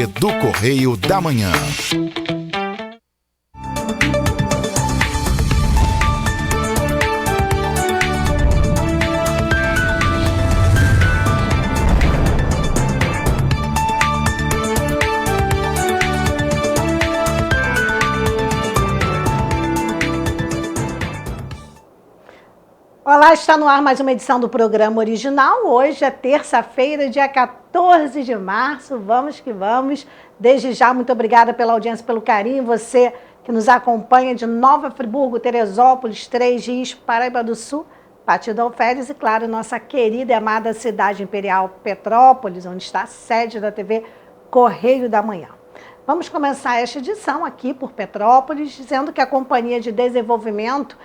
do Correio da Manhã. Olá, está no ar mais uma edição do programa original. Hoje é terça-feira, dia 14 de março. Vamos que vamos. Desde já, muito obrigada pela audiência, pelo carinho. Você que nos acompanha de Nova Friburgo, Teresópolis, Três Rios, Paraíba do Sul, Partido Alferes e, claro, nossa querida e amada cidade imperial Petrópolis, onde está a sede da TV Correio da Manhã. Vamos começar esta edição aqui por Petrópolis, dizendo que a Companhia de Desenvolvimento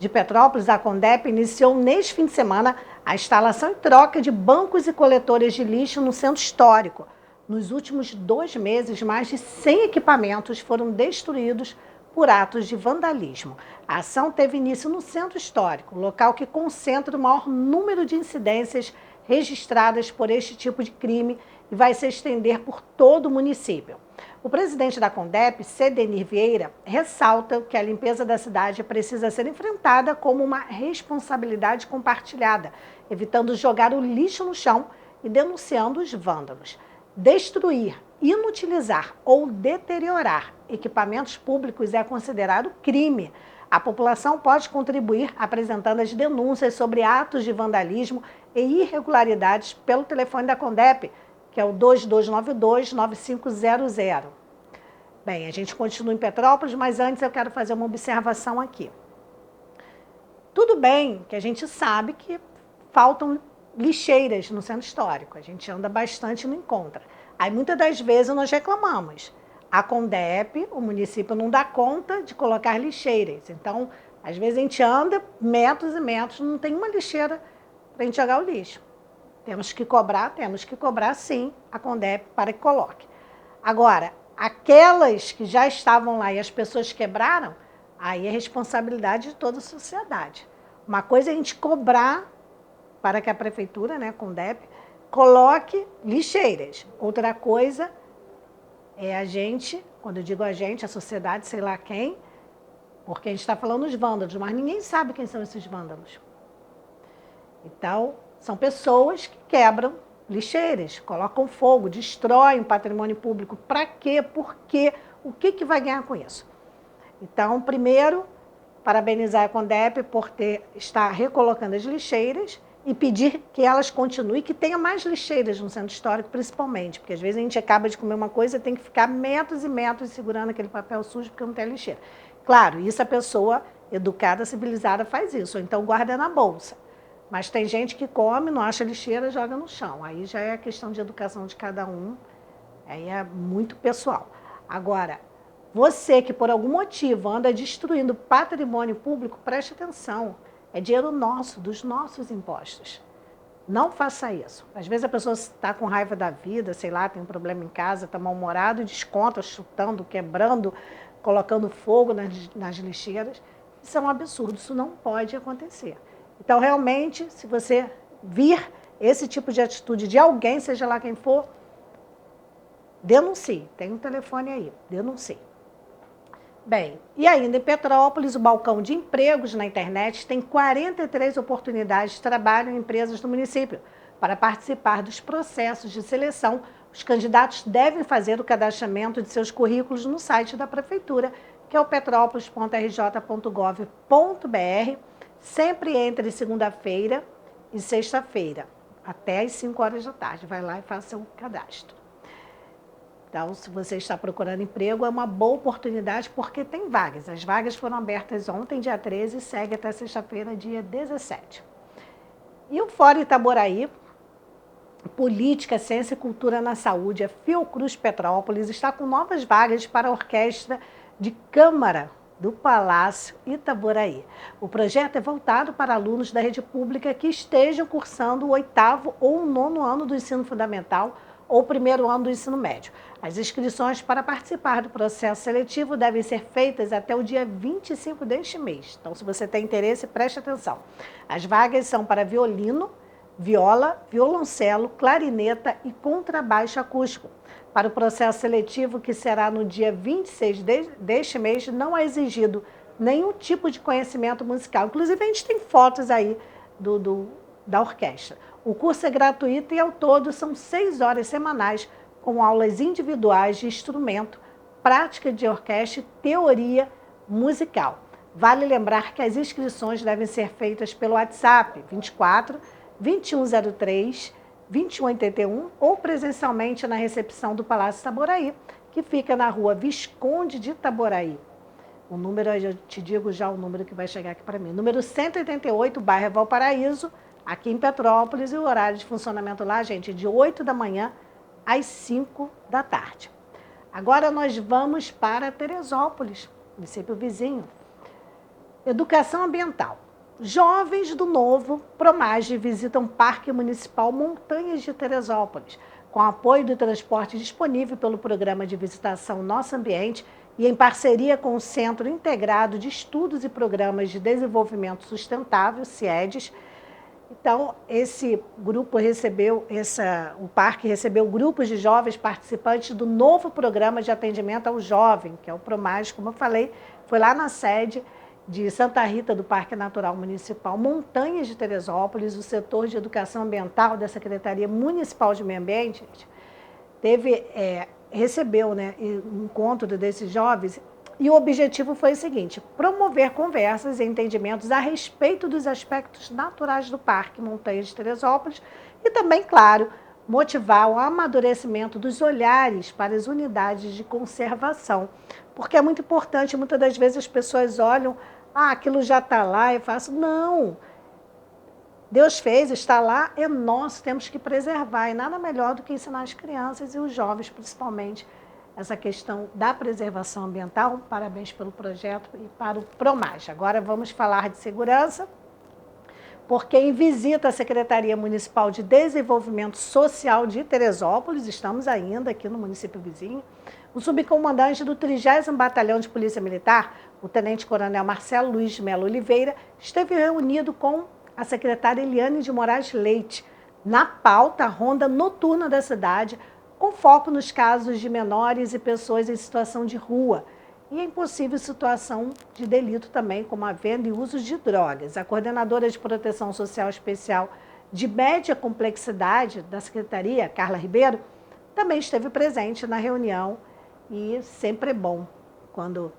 de Petrópolis, a Condep, iniciou neste fim de semana a instalação e troca de bancos e coletores de lixo no centro histórico. Nos últimos 2 meses, mais de 100 equipamentos foram destruídos por atos de vandalismo. A ação teve início no centro histórico, local que concentra o maior número de incidências registradas por este tipo de crime e vai se estender por todo o município. O presidente da Condep, Cedenir Vieira, ressalta que a limpeza da cidade precisa ser enfrentada como uma responsabilidade compartilhada, evitando jogar o lixo no chão e denunciando os vândalos. Destruir, inutilizar ou deteriorar equipamentos públicos é considerado crime. A população pode contribuir apresentando as denúncias sobre atos de vandalismo e irregularidades pelo telefone da Condep, que é o 2292-9500. Bem, a gente continua em Petrópolis, mas antes eu quero fazer uma observação aqui. Tudo bem que a gente sabe que faltam lixeiras no centro histórico, a gente anda bastante e não encontra. Aí muitas das vezes nós reclamamos. A Condep, o município não dá conta de colocar lixeiras. Então, às vezes a gente anda metros e metros, não tem uma lixeira para a gente jogar o lixo. Temos que cobrar sim a Condep para que coloque. Agora, aquelas que já estavam lá e as pessoas quebraram, aí é responsabilidade de toda a sociedade. Uma coisa é a gente cobrar para que a prefeitura, a Condep, coloque lixeiras. Outra coisa é a gente, quando eu digo a gente, a sociedade, sei lá quem, porque a gente está falando dos vândalos, mas ninguém sabe quem são esses vândalos. Então, são pessoas que quebram lixeiras, colocam fogo, destroem o patrimônio público. Para quê? Por quê? O que vai ganhar com isso? Então, primeiro, parabenizar a Condep por estar recolocando as lixeiras e pedir que elas continuem, que tenha mais lixeiras no centro histórico, principalmente, porque às vezes a gente acaba de comer uma coisa e tem que ficar metros e metros segurando aquele papel sujo porque não tem lixeira. Claro, isso a pessoa educada, civilizada faz isso, ou então guarda na bolsa. Mas tem gente que come, não acha lixeira, joga no chão. Aí já é a questão de educação de cada um, aí é muito pessoal. Agora, você que por algum motivo anda destruindo patrimônio público, preste atenção. É dinheiro nosso, dos nossos impostos. Não faça isso. Às vezes a pessoa está com raiva da vida, sei lá, tem um problema em casa, está mal-humorado e desconta, chutando, quebrando, colocando fogo nas lixeiras. Isso é um absurdo, isso não pode acontecer. Então, realmente, se você vir esse tipo de atitude de alguém, seja lá quem for, denuncie. Tem um telefone aí, denuncie. Bem, e ainda em Petrópolis, o balcão de empregos na internet tem 43 oportunidades de trabalho em empresas do município. Para participar dos processos de seleção, os candidatos devem fazer o cadastramento de seus currículos no site da prefeitura, que é o petrópolis.rj.gov.br, sempre entre segunda-feira e sexta-feira, até às 5 horas da tarde. Vai lá e faça o cadastro. Então, se você está procurando emprego, é uma boa oportunidade porque tem vagas. As vagas foram abertas ontem, dia 13, e segue até sexta-feira, dia 17. E o Fórum Itaboraí, Política, Ciência e Cultura na Saúde, a Fiocruz Petrópolis, está com novas vagas para a Orquestra de Câmara do Palácio Itaboraí. O projeto é voltado para alunos da rede pública que estejam cursando o 8º ou o 9º ano do ensino fundamental ou o 1º ano do ensino médio. As inscrições para participar do processo seletivo devem ser feitas até o dia 25 deste mês. Então, se você tem interesse, preste atenção. As vagas são para violino, viola, violoncelo, clarineta e contrabaixo acústico. Para o processo seletivo, que será no dia 26 deste mês, não é exigido nenhum tipo de conhecimento musical. Inclusive, a gente tem fotos aí da orquestra. O curso é gratuito e, ao todo, são 6 horas semanais, com aulas individuais de instrumento, prática de orquestra e teoria musical. Vale lembrar que as inscrições devem ser feitas pelo WhatsApp 24 2103 2181 ou presencialmente na recepção do Palácio Itaboraí, que fica na rua Visconde de Itaboraí. O número, eu te digo já o número que vai chegar aqui para mim. Número 188, bairro Valparaíso, aqui em Petrópolis, e o horário de funcionamento lá, gente, de 8 da manhã às 5 da tarde. Agora nós vamos para Teresópolis, município vizinho. Educação ambiental. Jovens do Novo Promage visitam o Parque Municipal Montanhas de Teresópolis, com apoio do transporte disponível pelo Programa de Visitação Nosso Ambiente e em parceria com o Centro Integrado de Estudos e Programas de Desenvolvimento Sustentável, CIEDES. Então, esse grupo o parque recebeu grupos de jovens participantes do novo Programa de Atendimento ao Jovem, que é o Promage, como eu falei, foi lá na sede de Santa Rita do Parque Natural Municipal Montanhas de Teresópolis, o setor de educação ambiental da Secretaria Municipal de Meio Ambiente, recebeu, né, um encontro desses jovens, e o objetivo foi o seguinte: promover conversas e entendimentos a respeito dos aspectos naturais do Parque Montanhas de Teresópolis e também, claro, motivar o amadurecimento dos olhares para as unidades de conservação, porque é muito importante. Muitas das vezes as pessoas olham, aquilo já está lá, eu faço, não, Deus fez, está lá, é nosso, temos que preservar, e nada melhor do que ensinar as crianças e os jovens, principalmente, essa questão da preservação ambiental. Parabéns pelo projeto e para o Promage. Agora vamos falar de segurança, porque em visita à Secretaria Municipal de Desenvolvimento Social de Teresópolis, estamos ainda aqui no município vizinho, o subcomandante do 30º Batalhão de Polícia Militar, o tenente-coronel Marcelo Luiz de Melo Oliveira, esteve reunido com a secretária Eliane de Moraes Leite, na pauta a ronda noturna da cidade, com foco nos casos de menores e pessoas em situação de rua e em possível situação de delito também, como a venda e uso de drogas. A coordenadora de Proteção Social Especial de média complexidade da Secretaria, Carla Ribeiro, também esteve presente na reunião, e sempre é bom quando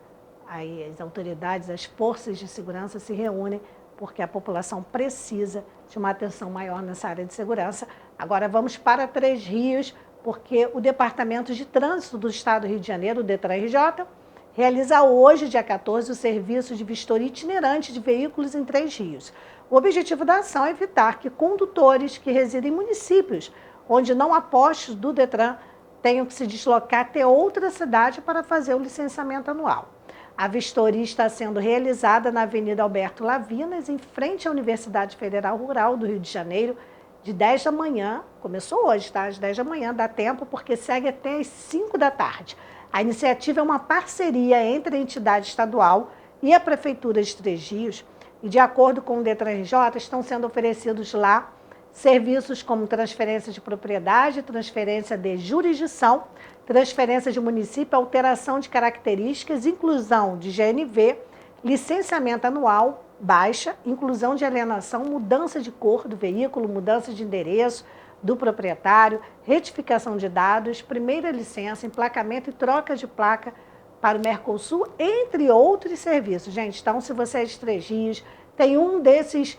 as autoridades, as forças de segurança se reúnem, porque a população precisa de uma atenção maior nessa área de segurança. Agora vamos para Três Rios, porque o Departamento de Trânsito do Estado do Rio de Janeiro, o DETRAN-RJ, realiza hoje, dia 14, o serviço de vistoria itinerante de veículos em Três Rios. O objetivo da ação é evitar que condutores que residem em municípios onde não há postos do DETRAN tenham que se deslocar até outra cidade para fazer o licenciamento anual. A vistoria está sendo realizada na Avenida Alberto Lavinas, em frente à Universidade Federal Rural do Rio de Janeiro, de 10 da manhã, começou hoje, tá? Às 10 da manhã, dá tempo, porque segue até às 5 da tarde. A iniciativa é uma parceria entre a entidade estadual e a Prefeitura de Três Rios, e de acordo com o DETRAN-RJ, estão sendo oferecidos lá serviços como transferência de propriedade, transferência de jurisdição, transferência de município, alteração de características, inclusão de GNV, licenciamento anual, baixa, inclusão de alienação, mudança de cor do veículo, mudança de endereço do proprietário, retificação de dados, primeira licença, emplacamento e troca de placa para o Mercosul, entre outros serviços. Gente, então, se você é de Três Rios, tem um desses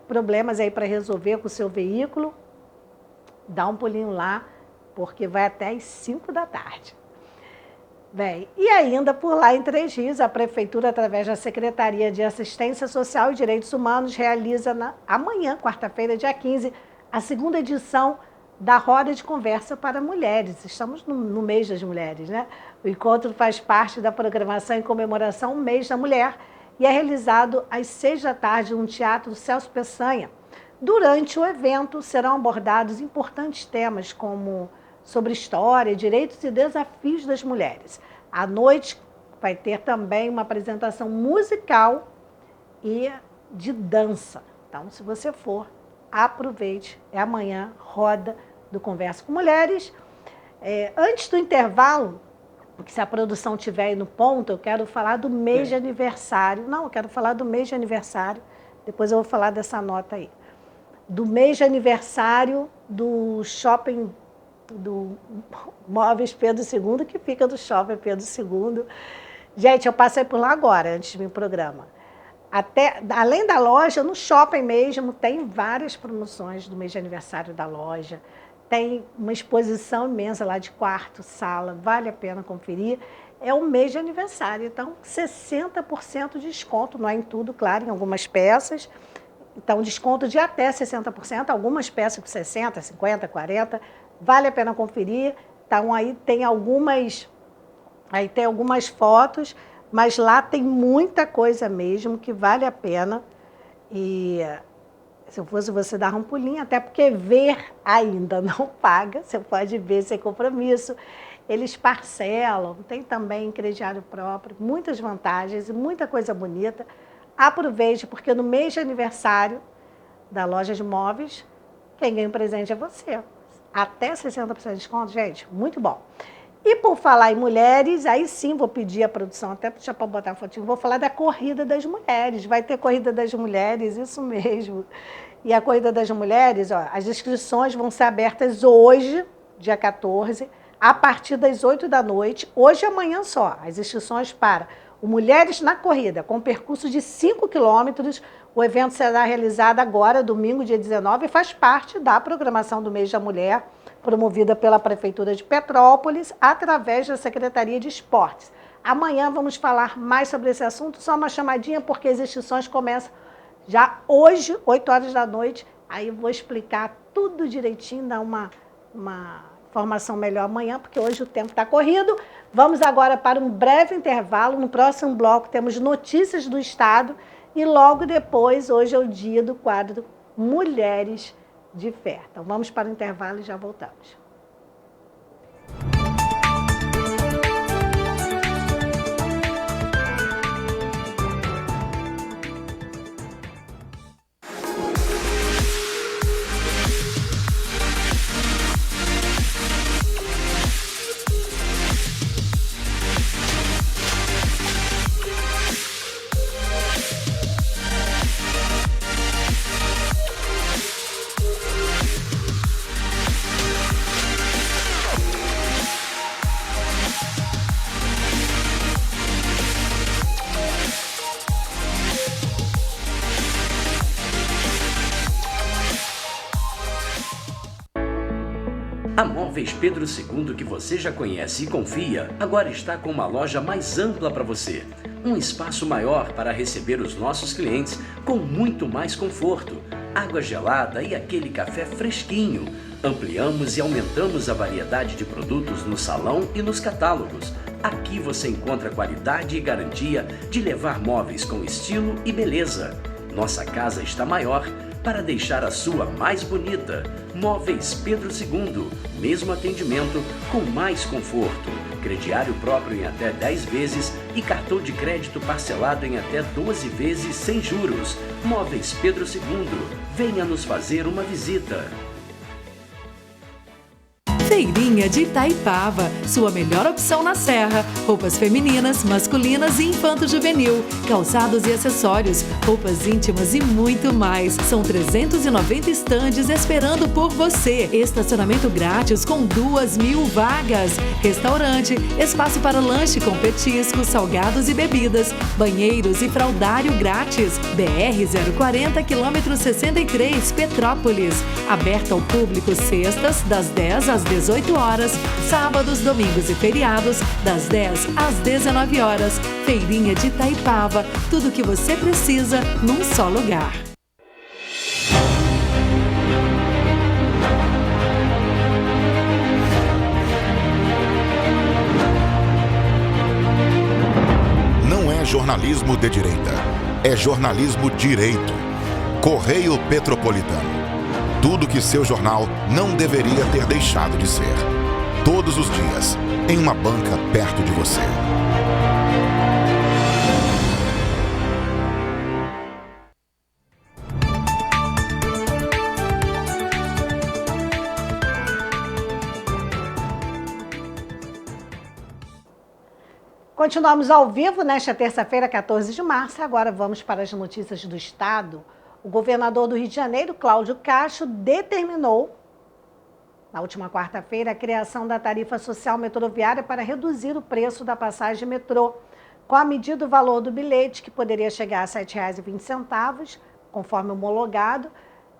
problemas aí para resolver com o seu veículo, dá um pulinho lá, porque vai até às 5 da tarde. Bem, e ainda por lá em Três Rios, a Prefeitura, através da Secretaria de Assistência Social e Direitos Humanos, realiza amanhã, quarta-feira, dia 15, a segunda edição da Roda de Conversa para Mulheres. Estamos no mês das mulheres, né? O encontro faz parte da programação em comemoração ao Mês da Mulher e é realizado às 6 da tarde no Teatro Celso Peçanha. Durante o evento serão abordados importantes temas como sobre história, direitos e desafios das mulheres. À noite vai ter também uma apresentação musical e de dança. Então, se você for, aproveite. É amanhã, roda do Conversa com Mulheres. Antes do intervalo, porque se a produção tiver aí no ponto, eu quero falar do mês de aniversário. Não, eu quero falar do mês de aniversário. Depois eu vou falar dessa nota aí. Do mês de aniversário do shopping do Móveis Pedro II, que fica do shopping Pedro II. Gente, eu passei por lá agora, antes de vir pro programa. Além da loja, no shopping mesmo, tem várias promoções do mês de aniversário da loja. Tem uma exposição imensa lá de quarto, sala, vale a pena conferir. É um mês de aniversário, então 60% de desconto, não é em tudo, claro, em algumas peças. Então, desconto de até 60%, algumas peças com 60%, 50%, 40%, vale a pena conferir. Então, aí tem algumas fotos, mas lá tem muita coisa mesmo que vale a pena. E se eu fosse você, dar um pulinho, até porque ver ainda não paga, você pode ver sem compromisso. Eles parcelam, tem também crediário próprio, muitas vantagens e muita coisa bonita. Aproveite, porque no mês de aniversário da loja de móveis, quem ganha um presente é você. Até 60% de desconto, gente, muito bom. E por falar em mulheres, aí sim vou pedir a produção, até para botar a fotinho, vou falar da Corrida das Mulheres. Vai ter Corrida das Mulheres, isso mesmo. E a Corrida das Mulheres, as inscrições vão ser abertas hoje, dia 14, a partir das 8 da noite, hoje e amanhã só. As inscrições para o Mulheres na Corrida, com percurso de 5 quilômetros. O evento será realizado agora, domingo, dia 19, e faz parte da programação do Mês da Mulher, promovida pela Prefeitura de Petrópolis, através da Secretaria de Esportes. Amanhã vamos falar mais sobre esse assunto, só uma chamadinha, porque as inscrições começam já hoje, 8 horas da noite. Aí eu vou explicar tudo direitinho, dar uma informação melhor amanhã, porque hoje o tempo está corrido. Vamos agora para um breve intervalo. No próximo bloco temos notícias do Estado e logo depois, hoje é o dia do quadro Mulheres de Fé. Então vamos para o intervalo e já voltamos. A Móveis Pedro II, que você já conhece e confia, agora está com uma loja mais ampla para você. Um espaço maior para receber os nossos clientes com muito mais conforto, água gelada e aquele café fresquinho. Ampliamos e aumentamos a variedade de produtos no salão e nos catálogos. Aqui você encontra qualidade e garantia de levar móveis com estilo e beleza. Nossa casa está maior para deixar a sua mais bonita. Móveis Pedro II, mesmo atendimento com mais conforto. Crediário próprio em até 10 vezes e cartão de crédito parcelado em até 12 vezes sem juros. Móveis Pedro II, venha nos fazer uma visita. Feirinha de Itaipava, sua melhor opção na Serra. Roupas femininas, masculinas e infanto-juvenil, calçados e acessórios, roupas íntimas e muito mais. São 390 estandes esperando por você. Estacionamento grátis com 2.000 vagas. Restaurante, espaço para lanche com petiscos, salgados e bebidas, banheiros e fraldário grátis. BR 040, quilômetro 63, Petrópolis. Aberta ao público sextas, das 10 às 18 horas, sábados, domingos e feriados, das 10 às 19 horas. Feirinha de Itaipava, tudo o que você precisa num só lugar. Não é jornalismo de direita, é jornalismo direito. Correio Petropolitano. Tudo que seu jornal não deveria ter deixado de ser. Todos os dias, em uma banca perto de você. Continuamos ao vivo nesta terça-feira, 14 de março. Agora vamos para as notícias do Estado. O governador do Rio de Janeiro, Cláudio Castro, determinou, na última quarta-feira, a criação da tarifa social metroviária para reduzir o preço da passagem metrô. Com a medida, o valor do bilhete, que poderia chegar a R$ 7,20, conforme homologado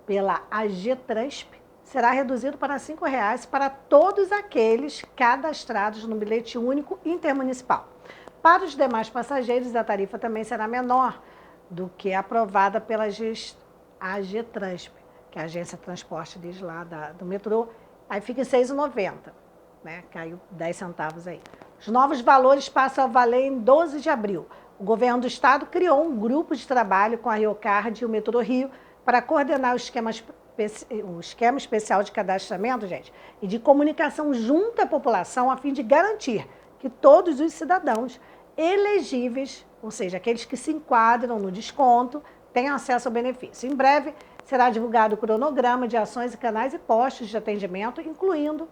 pela AGTransp, será reduzido para R$ 5,00 para todos aqueles cadastrados no bilhete único intermunicipal. Para os demais passageiros, a tarifa também será menor do que aprovada pela AGTransp, que é a Agência de Transporte desde lá do metrô. Aí fica R$ 6,90, né? Caiu 10 centavos aí. Os novos valores passam a valer em 12 de abril. O governo do estado criou um grupo de trabalho com a Riocard e o Metrô Rio para coordenar o esquema especial de cadastramento, gente, e de comunicação junto à população, a fim de garantir que todos os cidadãos elegíveis, ou seja, aqueles que se enquadram no desconto, tenham acesso ao benefício. Em breve, será divulgado o cronograma de ações e canais e postos de atendimento, incluindo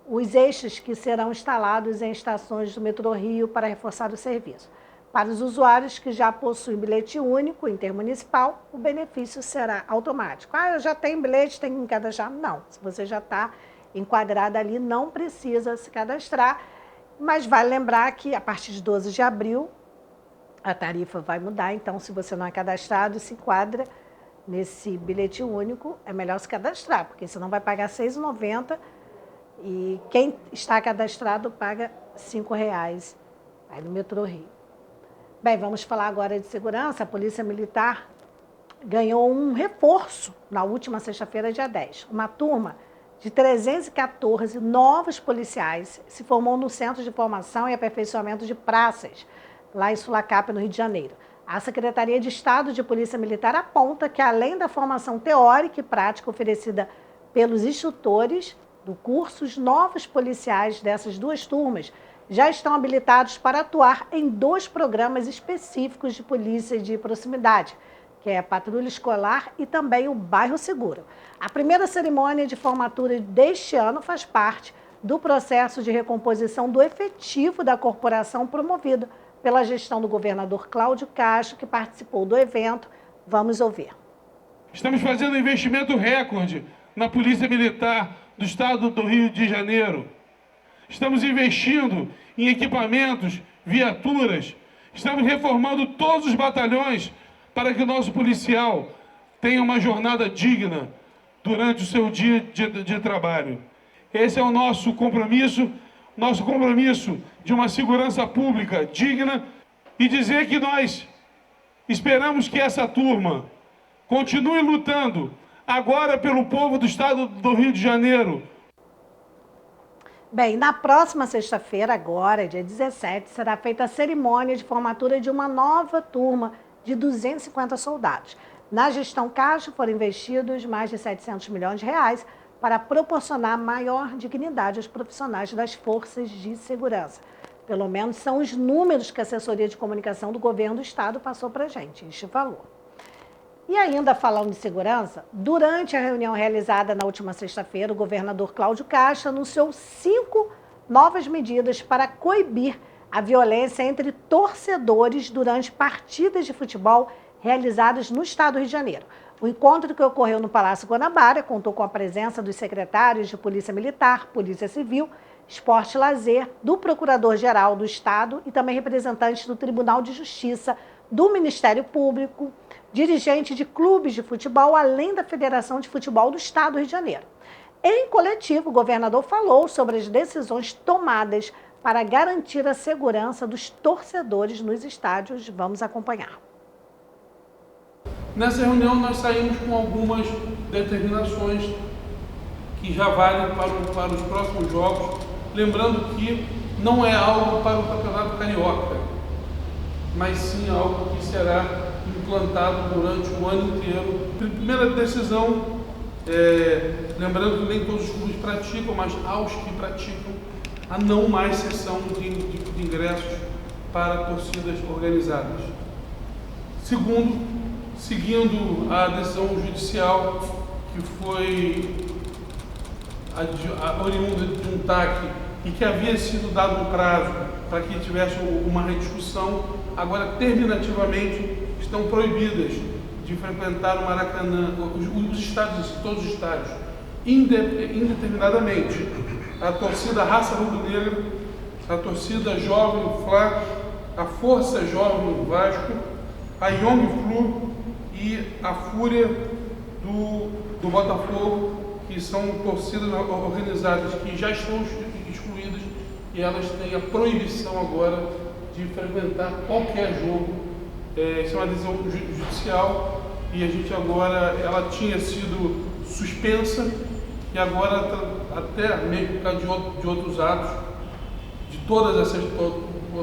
os eixos que serão instalados em estações do Metrô Rio para reforçar o serviço. Para os usuários que já possuem bilhete único intermunicipal, o benefício será automático. Eu já tenho bilhete, tenho que me cadastrar? Não, se você já está enquadrado ali, não precisa se cadastrar, mas vale lembrar que a partir de 12 de abril a tarifa vai mudar, então se você não é cadastrado e se enquadra nesse bilhete único, é melhor se cadastrar, porque senão vai pagar R$ 6,90 e quem está cadastrado paga R$ 5,00 aí no Metrô Rio. Bem, vamos falar agora de segurança. A Polícia Militar ganhou um reforço na última sexta-feira, dia 10. Uma turma de 314 novos policiais se formou no Centro de Formação e Aperfeiçoamento de Praças, lá em Sulacap, no Rio de Janeiro. A Secretaria de Estado de Polícia Militar aponta que, além da formação teórica e prática oferecida pelos instrutores do curso, os novos policiais dessas duas turmas já estão habilitados para atuar em 2 programas específicos de polícia de proximidade, que é a Patrulha Escolar e também o Bairro Seguro. A primeira cerimônia de formatura deste ano faz parte do processo de recomposição do efetivo da corporação promovido pela gestão do governador Cláudio Castro, que participou do evento. Vamos ouvir. Estamos fazendo um investimento recorde na Polícia Militar do Estado do Rio de Janeiro. Estamos investindo em equipamentos, viaturas, estamos reformando todos os batalhões para que o nosso policial tenha uma jornada digna durante o seu dia de trabalho. Esse é o nosso compromisso de uma segurança pública digna e dizer que nós esperamos que essa turma continue lutando agora pelo povo do Estado do Rio de Janeiro. Bem, na próxima sexta-feira, agora, dia 17, será feita a cerimônia de formatura de uma nova turma de 250 soldados. Na gestão Castro foram investidos mais de R$ 700 milhões para proporcionar maior dignidade aos profissionais das forças de segurança. Pelo menos são os números que a assessoria de comunicação do governo do estado passou para a gente, este valor. E ainda falando de segurança, durante a reunião realizada na última sexta-feira, o governador Cláudio Castro anunciou 5 novas medidas para coibir a violência entre torcedores durante partidas de futebol realizadas no estado do Rio de Janeiro. O encontro que ocorreu no Palácio Guanabara contou com a presença dos secretários de Polícia Militar, Polícia Civil, Esporte e Lazer, do Procurador-Geral do Estado e também representantes do Tribunal de Justiça, do Ministério Público, dirigente de clubes de futebol, além da Federação de Futebol do Estado do Rio de Janeiro. Em coletivo, o governador falou sobre as decisões tomadas para garantir a segurança dos torcedores nos estádios. Vamos acompanhar. Nessa reunião nós saímos com algumas determinações que já valem para os próximos jogos, lembrando que não é algo para o Campeonato Carioca, mas sim algo que será implantado durante o ano inteiro. Primeira decisão, lembrando que nem todos os clubes praticam, mas aos que praticam, a não mais cessão de ingressos para torcidas organizadas. Segundo, seguindo a decisão judicial que foi oriunda de um TAC e que havia sido dado um prazo para que tivesse uma rediscussão. Agora, terminativamente, estão proibidas de frequentar o Maracanã, os estádios, todos os estádios, indeterminadamente. A torcida Raça Rubro-Negra, a torcida Jovem Fla, a Força Jovem Vasco, a Young Flu e a Fúria do Botafogo, que são torcidas organizadas que já estão excluídas, e elas têm a proibição agora de frequentar qualquer jogo. Isso é uma decisão judicial, e a gente agora, ela tinha sido suspensa, e agora, até mesmo por causa de outros atos, de todas essas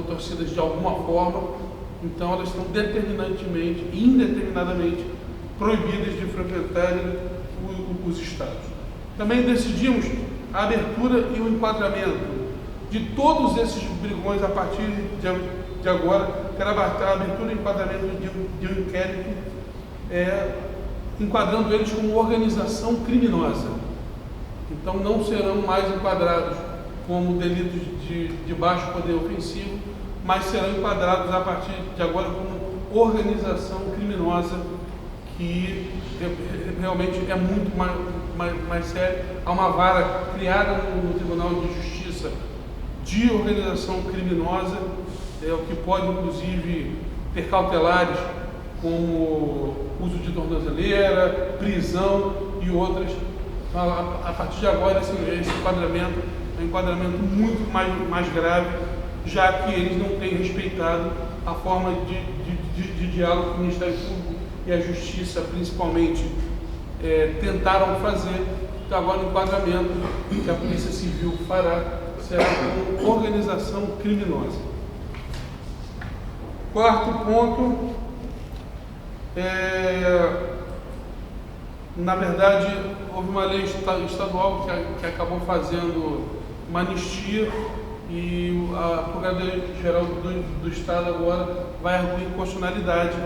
torcidas de alguma forma, então elas estão determinantemente, indeterminadamente proibidas de frequentarem os estádios. Também decidimos a abertura e o enquadramento de todos esses brigões a partir de agora. Terá a abertura e enquadramento de um inquérito, enquadrando eles como organização criminosa. Então não serão mais enquadrados como delitos de baixo poder ofensivo, mas serão enquadrados a partir de agora como organização criminosa, que realmente é muito mais sério. Há uma vara criada no Tribunal de Justiça de organização criminosa, o que pode inclusive ter cautelares como uso de tornozeleira, prisão e outras. A partir de agora esse enquadramento é um enquadramento muito mais grave, já que eles não têm respeitado a forma de diálogo que o Ministério Público e a Justiça, principalmente, tentaram fazer. Então, agora o enquadramento que a Polícia Civil fará será como organização criminosa. Quarto ponto, na verdade, houve uma lei estadual que acabou fazendo uma anistia, e a Procuradoria-Geral do Estado agora vai arguir inconstitucionalidade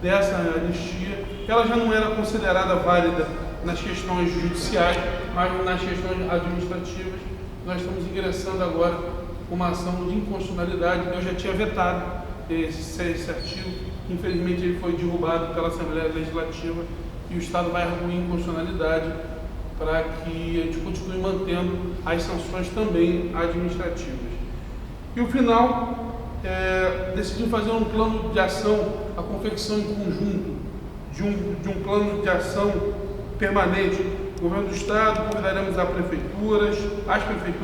dessa anistia. Ela já não era considerada válida nas questões judiciais, mas nas questões administrativas. Nós estamos ingressando agora com uma ação de inconstitucionalidade. Eu já tinha vetado esse artigo, infelizmente ele foi derrubado pela Assembleia Legislativa, e o Estado vai arguir inconstitucionalidade para que a gente continue mantendo as sanções também administrativas. E o final, decidiu fazer um plano de ação, a confecção em conjunto de um plano de ação permanente. O Governo do Estado, convidaremos as prefeituras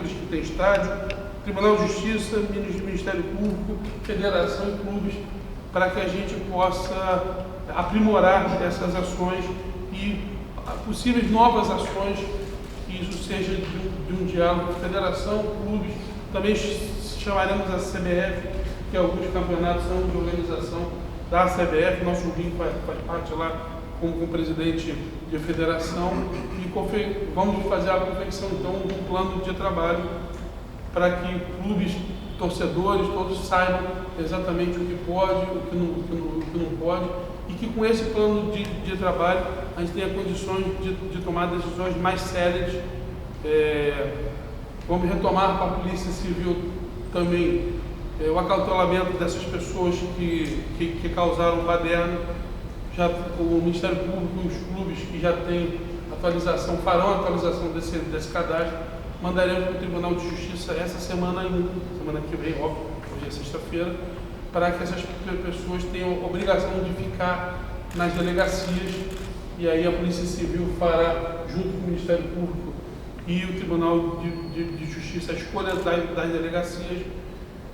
que têm estádio, Tribunal de Justiça, Ministério Público, Federação e clubes, para que a gente possa aprimorar essas ações e possíveis novas ações, que isso seja de um diálogo. Federação, clubes, também chamaremos a CBF, que alguns campeonatos são de organização da CBF, nosso Rio faz parte lá como presidente de federação, e vamos fazer a confecção então de um plano de trabalho para que clubes, torcedores, todos saibam exatamente o que pode, o que não pode, e que com esse plano de trabalho a gente tenha condições de tomar decisões mais sérias. Vamos retomar com a Polícia Civil também o acautelamento dessas pessoas que causaram baderna. Já o Ministério Público e os clubes que já têm atualização, farão a atualização desse cadastro. Mandaremos para o Tribunal de Justiça essa semana ainda, semana que vem, óbvio, hoje é sexta-feira, para que essas pessoas tenham a obrigação de ficar nas delegacias, e aí a Polícia Civil fará, junto com o Ministério Público e o Tribunal de Justiça, a escolha das delegacias,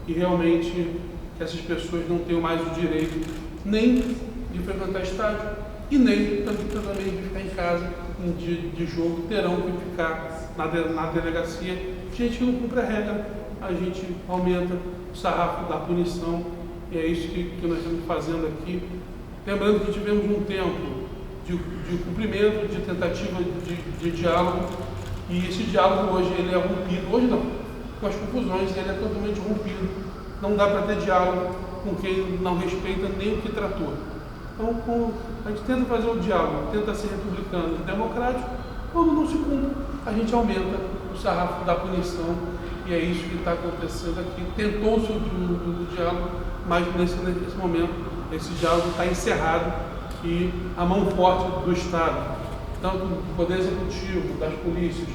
e realmente que essas pessoas não tenham mais o direito nem de frequentar estádio e nem também de ficar em casa em dia de jogo, terão que ficar na delegacia. Gente que não cumpre a regra, a gente aumenta o sarrafo da punição, e é isso que nós estamos fazendo aqui. Lembrando que tivemos um tempo de cumprimento, de tentativa de diálogo, e esse diálogo hoje ele é rompido, hoje não, com as confusões ele é totalmente rompido. Não dá para ter diálogo com quem não respeita nem o que tratou. Então, a gente tenta fazer o diálogo, tenta ser republicano e democrático. Quando não se cumpre, a gente aumenta o sarrafo da punição, e é isso que está acontecendo aqui. Tentou-se o diálogo, mas nesse momento esse diálogo está encerrado e a mão forte do Estado, tanto do Poder Executivo, das polícias,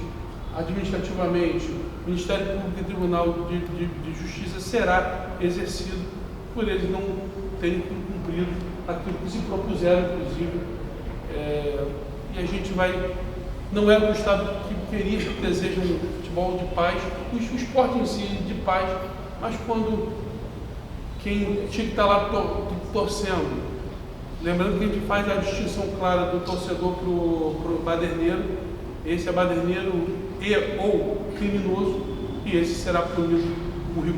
administrativamente, Ministério Público e Tribunal de Justiça será exercido por eles não terem cumprido aquilo que se propuseram, inclusive. E a gente vai... Não é o Estado que queria, que deseja um futebol de paz, o esporte em si de paz, mas quando quem tinha que estar lá torcendo, lembrando que a gente faz a distinção clara do torcedor para o baderneiro, esse é baderneiro ou criminoso, e esse será punido por rio.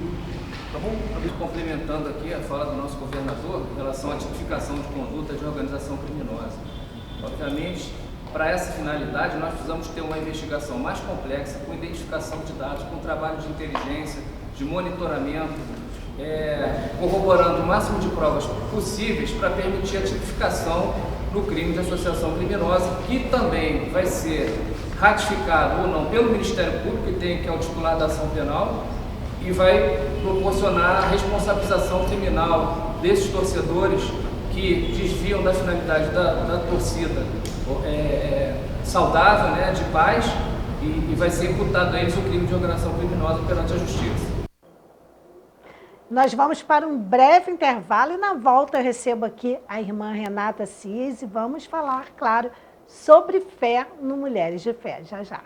Tá bom? Complementando aqui a fala do nosso governador em relação à tipificação de conduta de organização criminosa. Obviamente, para essa finalidade, nós precisamos ter uma investigação mais complexa, com identificação de dados, com trabalho de inteligência, de monitoramento, corroborando o máximo de provas possíveis para permitir a tipificação no crime de associação criminosa, que também vai ser ratificado ou não pelo Ministério Público, que é o titular da ação penal, e vai proporcionar a responsabilização criminal desses torcedores que desviam da finalidade da torcida saudável, né, de paz, e vai ser imputado a eles o crime de organização criminosa perante a justiça. Nós vamos para um breve intervalo e na volta eu recebo aqui a irmã Renata Assis e vamos falar, claro, sobre fé no Mulheres de Fé, já já.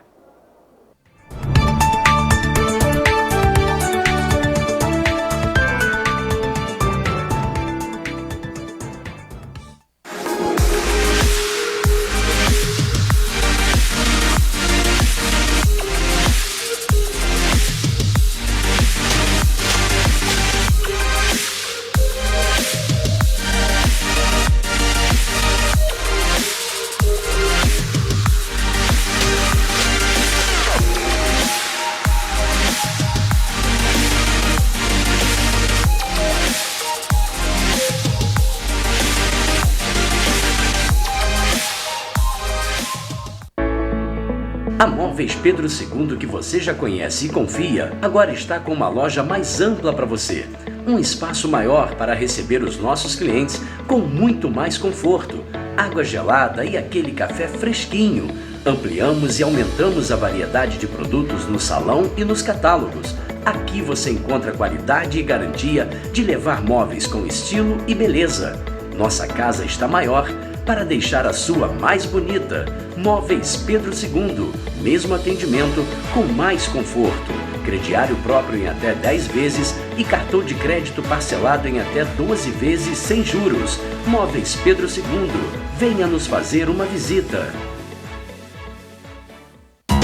A Móveis Pedro II, que você já conhece e confia, agora está com uma loja mais ampla para você. Um espaço maior para receber os nossos clientes com muito mais conforto, água gelada e aquele café fresquinho. Ampliamos e aumentamos a variedade de produtos no salão e nos catálogos. Aqui você encontra qualidade e garantia de levar móveis com estilo e beleza. Nossa casa está maior para deixar a sua mais bonita. Móveis Pedro II, mesmo atendimento com mais conforto. Crediário próprio em até 10 vezes e cartão de crédito parcelado em até 12 vezes sem juros. Móveis Pedro II, venha nos fazer uma visita.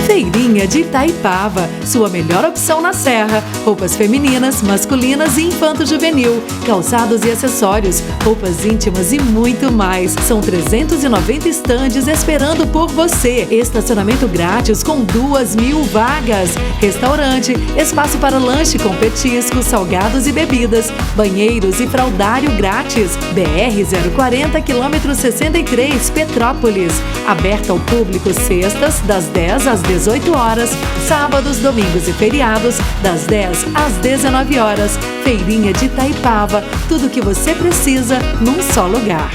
Feirinha de Itaipava, sua melhor opção na Serra. Roupas femininas, masculinas e infanto-juvenil, calçados e acessórios, roupas íntimas e muito mais. São 390 estandes esperando por você. Estacionamento grátis com 2.000 vagas. Restaurante, espaço para lanche com petiscos, salgados e bebidas, banheiros e fraldário grátis. BR 040, quilômetro 63, Petrópolis. Aberta ao público sextas, das 10 às 18 horas, sábados, domingos e feriados, das 10 às 19 horas. Feirinha de Itaipava, tudo o que você precisa num só lugar.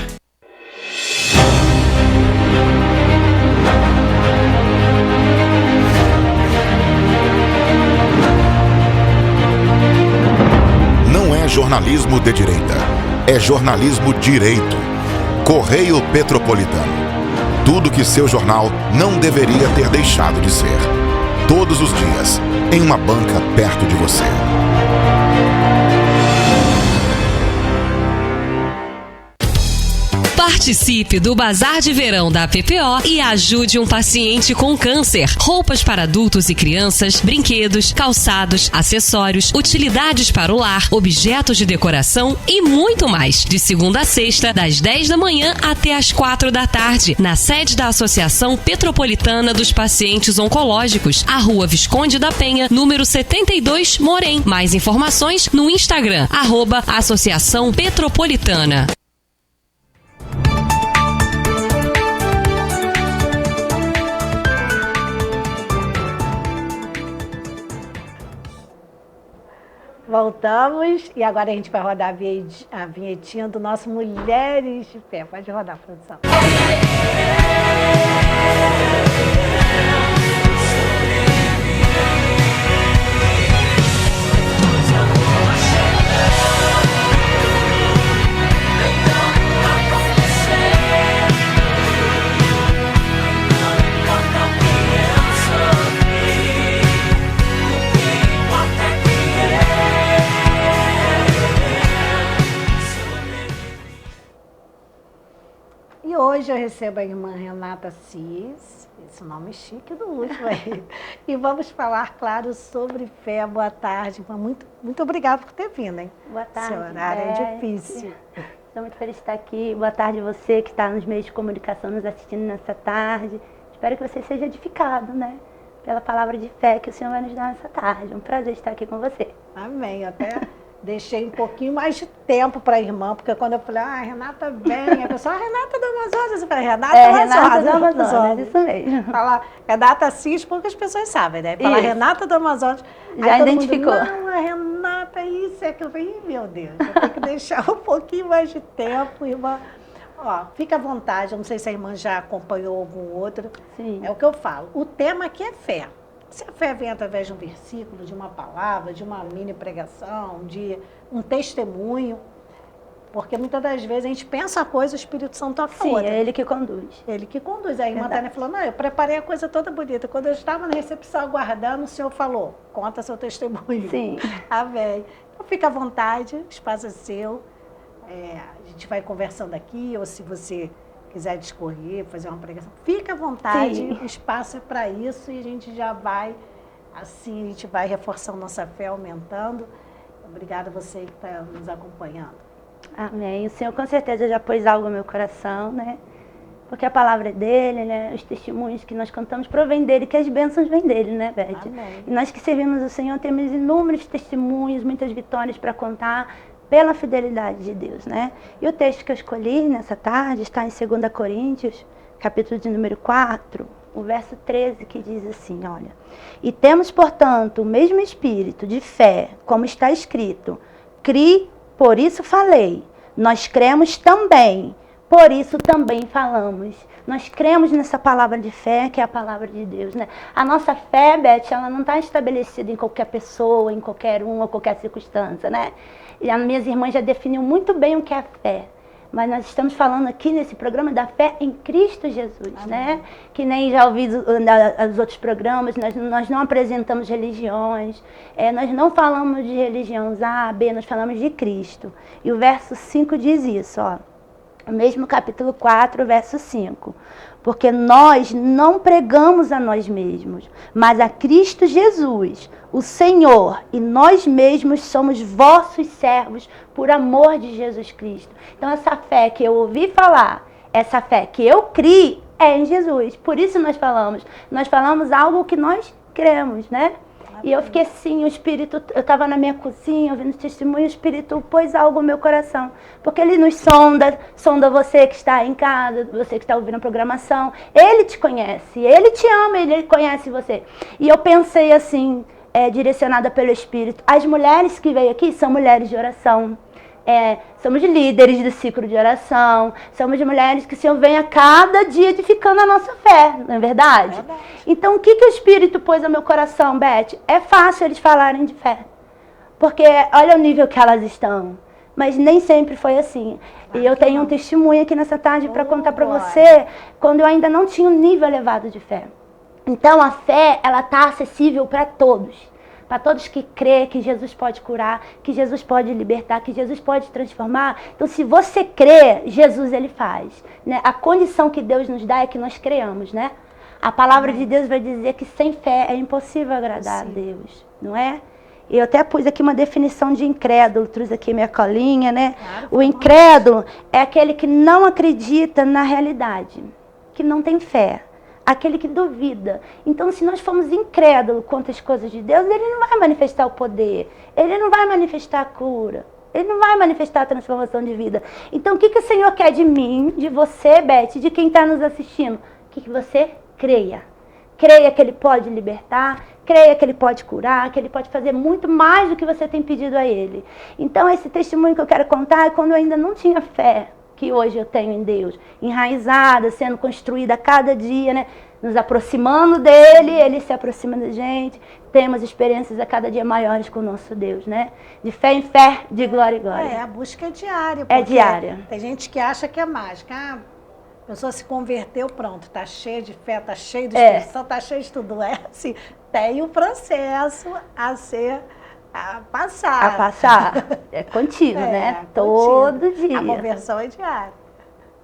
Não é jornalismo de direita, é jornalismo direito. Correio Petropolitano. Tudo que seu jornal não deveria ter deixado de ser. Todos os dias, em uma banca perto de você. Participe do Bazar de Verão da PPO e ajude um paciente com câncer. Roupas para adultos e crianças, brinquedos, calçados, acessórios, utilidades para o lar, objetos de decoração e muito mais. De segunda a sexta, das 10 da manhã até as 4 da tarde, na sede da Associação Petropolitana dos Pacientes Oncológicos, a Rua Visconde da Penha, número 72, Morém. Mais informações no Instagram, @Associação Petropolitana. Voltamos e agora a gente vai rodar a vinhetinha do nosso Mulheres de Fé. Pode rodar, produção. E hoje eu recebo a irmã Renata Cis, esse nome chique do último aí, e vamos falar, claro, sobre fé. Boa tarde, irmã. Muito obrigada por ter vindo, hein? Boa tarde. Seu horário é difícil. Estou muito feliz de estar aqui. Boa tarde você que está nos meios de comunicação nos assistindo nessa tarde. Espero que você seja edificado, né? Pela palavra de fé que o Senhor vai nos dar nessa tarde. É um prazer estar aqui com você. Amém. Até deixei um pouquinho mais de tempo para a irmã, porque quando eu falei, Renata vem, a pessoa, Renata do Amazonas, eu falei, Renata do Amazonas, isso mesmo. Falar Renata Cis, poucas pessoas sabem, né? Falar Renata do Amazonas. Já identificou. Mundo, não, a Renata, isso, é aquilo. Eu falei, meu Deus, eu tenho que deixar um pouquinho mais de tempo, irmã. Ó, fica à vontade, eu não sei se a irmã já acompanhou algum outro. Sim. É o que eu falo. O tema aqui é fé. Se a fé vem através de um versículo, de uma palavra, de uma mini pregação, de um testemunho, porque muitas das vezes a gente pensa a coisa, o Espírito Santo toca Sim, outra. é ele que conduz. Ele que conduz. Aí a irmã Tânia falou, não, eu preparei a coisa toda bonita. Quando eu estava na recepção aguardando, o senhor falou, conta seu testemunho. Sim. Amém. Então fica à vontade, o espaço é seu. A gente vai conversando aqui, ou se você quiser discorrer, fazer uma pregação, fica à vontade, Sim. O espaço é para isso e a gente já vai, assim, a gente vai reforçando nossa fé, aumentando. Obrigada a você que está nos acompanhando. Amém. O Senhor com certeza já pôs algo no meu coração, né? Porque a palavra é dele, né? Os testemunhos que nós cantamos provêm dele, que as bênçãos vêm dele, né, Beth? Amém. E nós que servimos o Senhor temos inúmeros testemunhos, muitas vitórias para contar, pela fidelidade de Deus, né? E o texto que eu escolhi nessa tarde está em 2 Coríntios, capítulo de número 4, o verso 13, que diz assim, olha: e temos, portanto, o mesmo espírito de fé, como está escrito, cri, por isso falei, nós cremos também, por isso também falamos. Nós cremos nessa palavra de fé, que é a palavra de Deus, né? A nossa fé, Beth, ela não está estabelecida em qualquer pessoa, em qualquer um ou qualquer circunstância, né? E as minhas irmãs já definiram muito bem o que é fé. Mas nós estamos falando aqui nesse programa da fé em Cristo Jesus, amém, né? Que nem já ouvi os outros programas, nós não apresentamos religiões, nós não falamos de religiões A, B, nós falamos de Cristo. E o verso 5 diz isso, ó. O mesmo capítulo 4, verso 5. Porque nós não pregamos a nós mesmos, mas a Cristo Jesus, o Senhor, e nós mesmos somos vossos servos por amor de Jesus Cristo. Então essa fé que eu ouvi falar, essa fé que eu criei é em Jesus. Por isso nós falamos algo que nós cremos, né? E eu fiquei assim, o Espírito, eu estava na minha cozinha, ouvindo testemunho, o Espírito pôs algo no meu coração. Porque Ele nos sonda você que está em casa, você que está ouvindo a programação. Ele te conhece, Ele te ama, Ele conhece você. E eu pensei assim, direcionada pelo Espírito, as mulheres que veio aqui são mulheres de oração. Somos líderes do ciclo de oração, somos mulheres que o Senhor vem a cada dia edificando a nossa fé, não é verdade? É verdade. Então, o que o Espírito pôs no meu coração, Beth? É fácil eles falarem de fé, porque olha o nível que elas estão, mas nem sempre foi assim. E eu tenho um testemunho aqui nessa tarde para contar para você, quando eu ainda não tinha um nível elevado de fé. Então, a fé, ela está acessível para todos. Para todos que crê que Jesus pode curar, que Jesus pode libertar, que Jesus pode transformar. Então, se você crê, Jesus, Ele faz, né? A condição que Deus nos dá é que nós creamos, né? A palavra de Deus vai dizer que sem fé é impossível agradar a Deus, não é? Eu até pus aqui uma definição de incrédulo, trouxe aqui minha colinha, né? Claro, o incrédulo é aquele que não acredita na realidade, que não tem fé. Aquele que duvida. Então, se nós formos incrédulos quanto às coisas de Deus, Ele não vai manifestar o poder, Ele não vai manifestar a cura, Ele não vai manifestar a transformação de vida. Então, o que o Senhor quer de mim, de você, Beth, de quem está nos assistindo? Que você creia. creia que Ele pode libertar, creia que Ele pode curar, que Ele pode fazer muito mais do que você tem pedido a Ele. Então, esse testemunho que eu quero contar é quando eu ainda não tinha fé, que hoje eu tenho em Deus, enraizada, sendo construída a cada dia, né? Nos aproximando dEle, Ele se aproxima da gente, temos experiências a cada dia maiores com o nosso Deus, né? De fé em fé, de glória em glória. A busca é diária. É diária. Tem gente que acha que é mágica. A pessoa se converteu, pronto, tá cheia de fé, tá cheia de expressão, tá cheia de tudo. É assim, tem um processo a ser... A passar. É contínuo, né? Todo dia. A conversão é diária.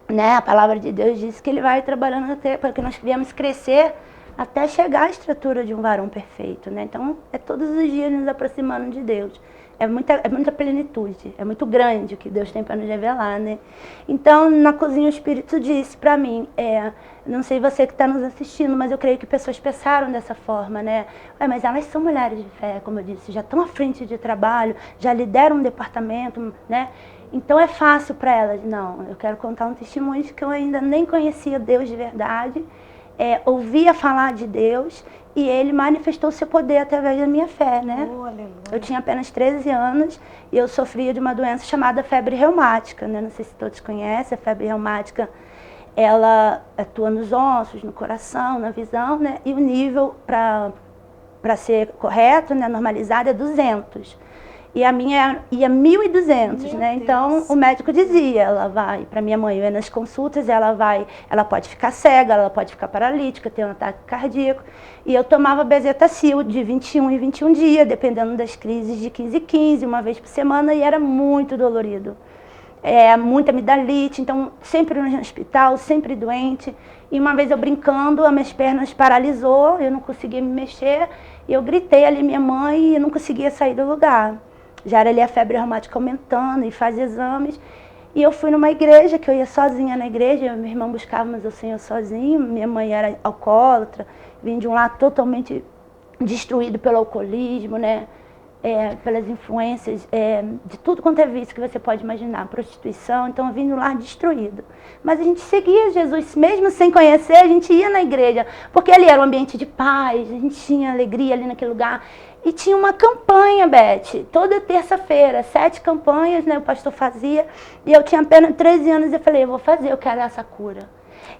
Né? A palavra de Deus diz que Ele vai trabalhando até para que nós viemos crescer até chegar à estrutura de um varão perfeito, né? Então, é todos os dias nos aproximando de Deus. É muita plenitude, é muito grande o que Deus tem para nos revelar, né? Então, na cozinha, o Espírito disse para mim, não sei você que está nos assistindo, mas eu creio que pessoas pensaram dessa forma, né? Mas elas são mulheres de fé, como eu disse, já estão à frente de trabalho, já lideram um departamento, né? Então é fácil para elas. Não, eu quero contar um testemunho de que eu ainda nem conhecia Deus de verdade, ouvia falar de Deus e Ele manifestou o seu poder através da minha fé, né? Eu tinha apenas 13 anos e eu sofria de uma doença chamada febre reumática, né? Não sei se todos conhecem, a febre reumática, ela atua nos ossos, no coração, na visão, né? E o nível para ser correto, né, normalizado, é 200. E a minha ia 1.200, né? Então, o médico dizia, ela vai, para minha mãe, eu ia nas consultas, ela pode ficar cega, ela pode ficar paralítica, ter um ataque cardíaco. E eu tomava bezetacil de 21 em 21 dias, dependendo das crises, de 15 em 15, uma vez por semana, e era muito dolorido. Muita amidalite, então sempre no hospital, sempre doente. E uma vez eu brincando, as minhas pernas paralisou, eu não conseguia me mexer, e eu gritei ali minha mãe e eu não conseguia sair do lugar. Já era ali a febre reumática aumentando e faz exames. E eu fui numa igreja, que eu ia sozinha na igreja, meu irmão buscava, mas eu ia sozinho. Minha mãe era alcoólatra, vim de um lar totalmente destruído pelo alcoolismo, né? Pelas influências de tudo quanto é vício que você pode imaginar, prostituição. Então eu vim de um lar destruído. Mas a gente seguia Jesus, mesmo sem conhecer, a gente ia na igreja, porque ali era um ambiente de paz, a gente tinha alegria ali naquele lugar. E tinha uma campanha, Beth, toda terça-feira, 7 campanhas, né, o pastor fazia, e eu tinha apenas 13 anos e eu falei, eu vou fazer, eu quero essa cura.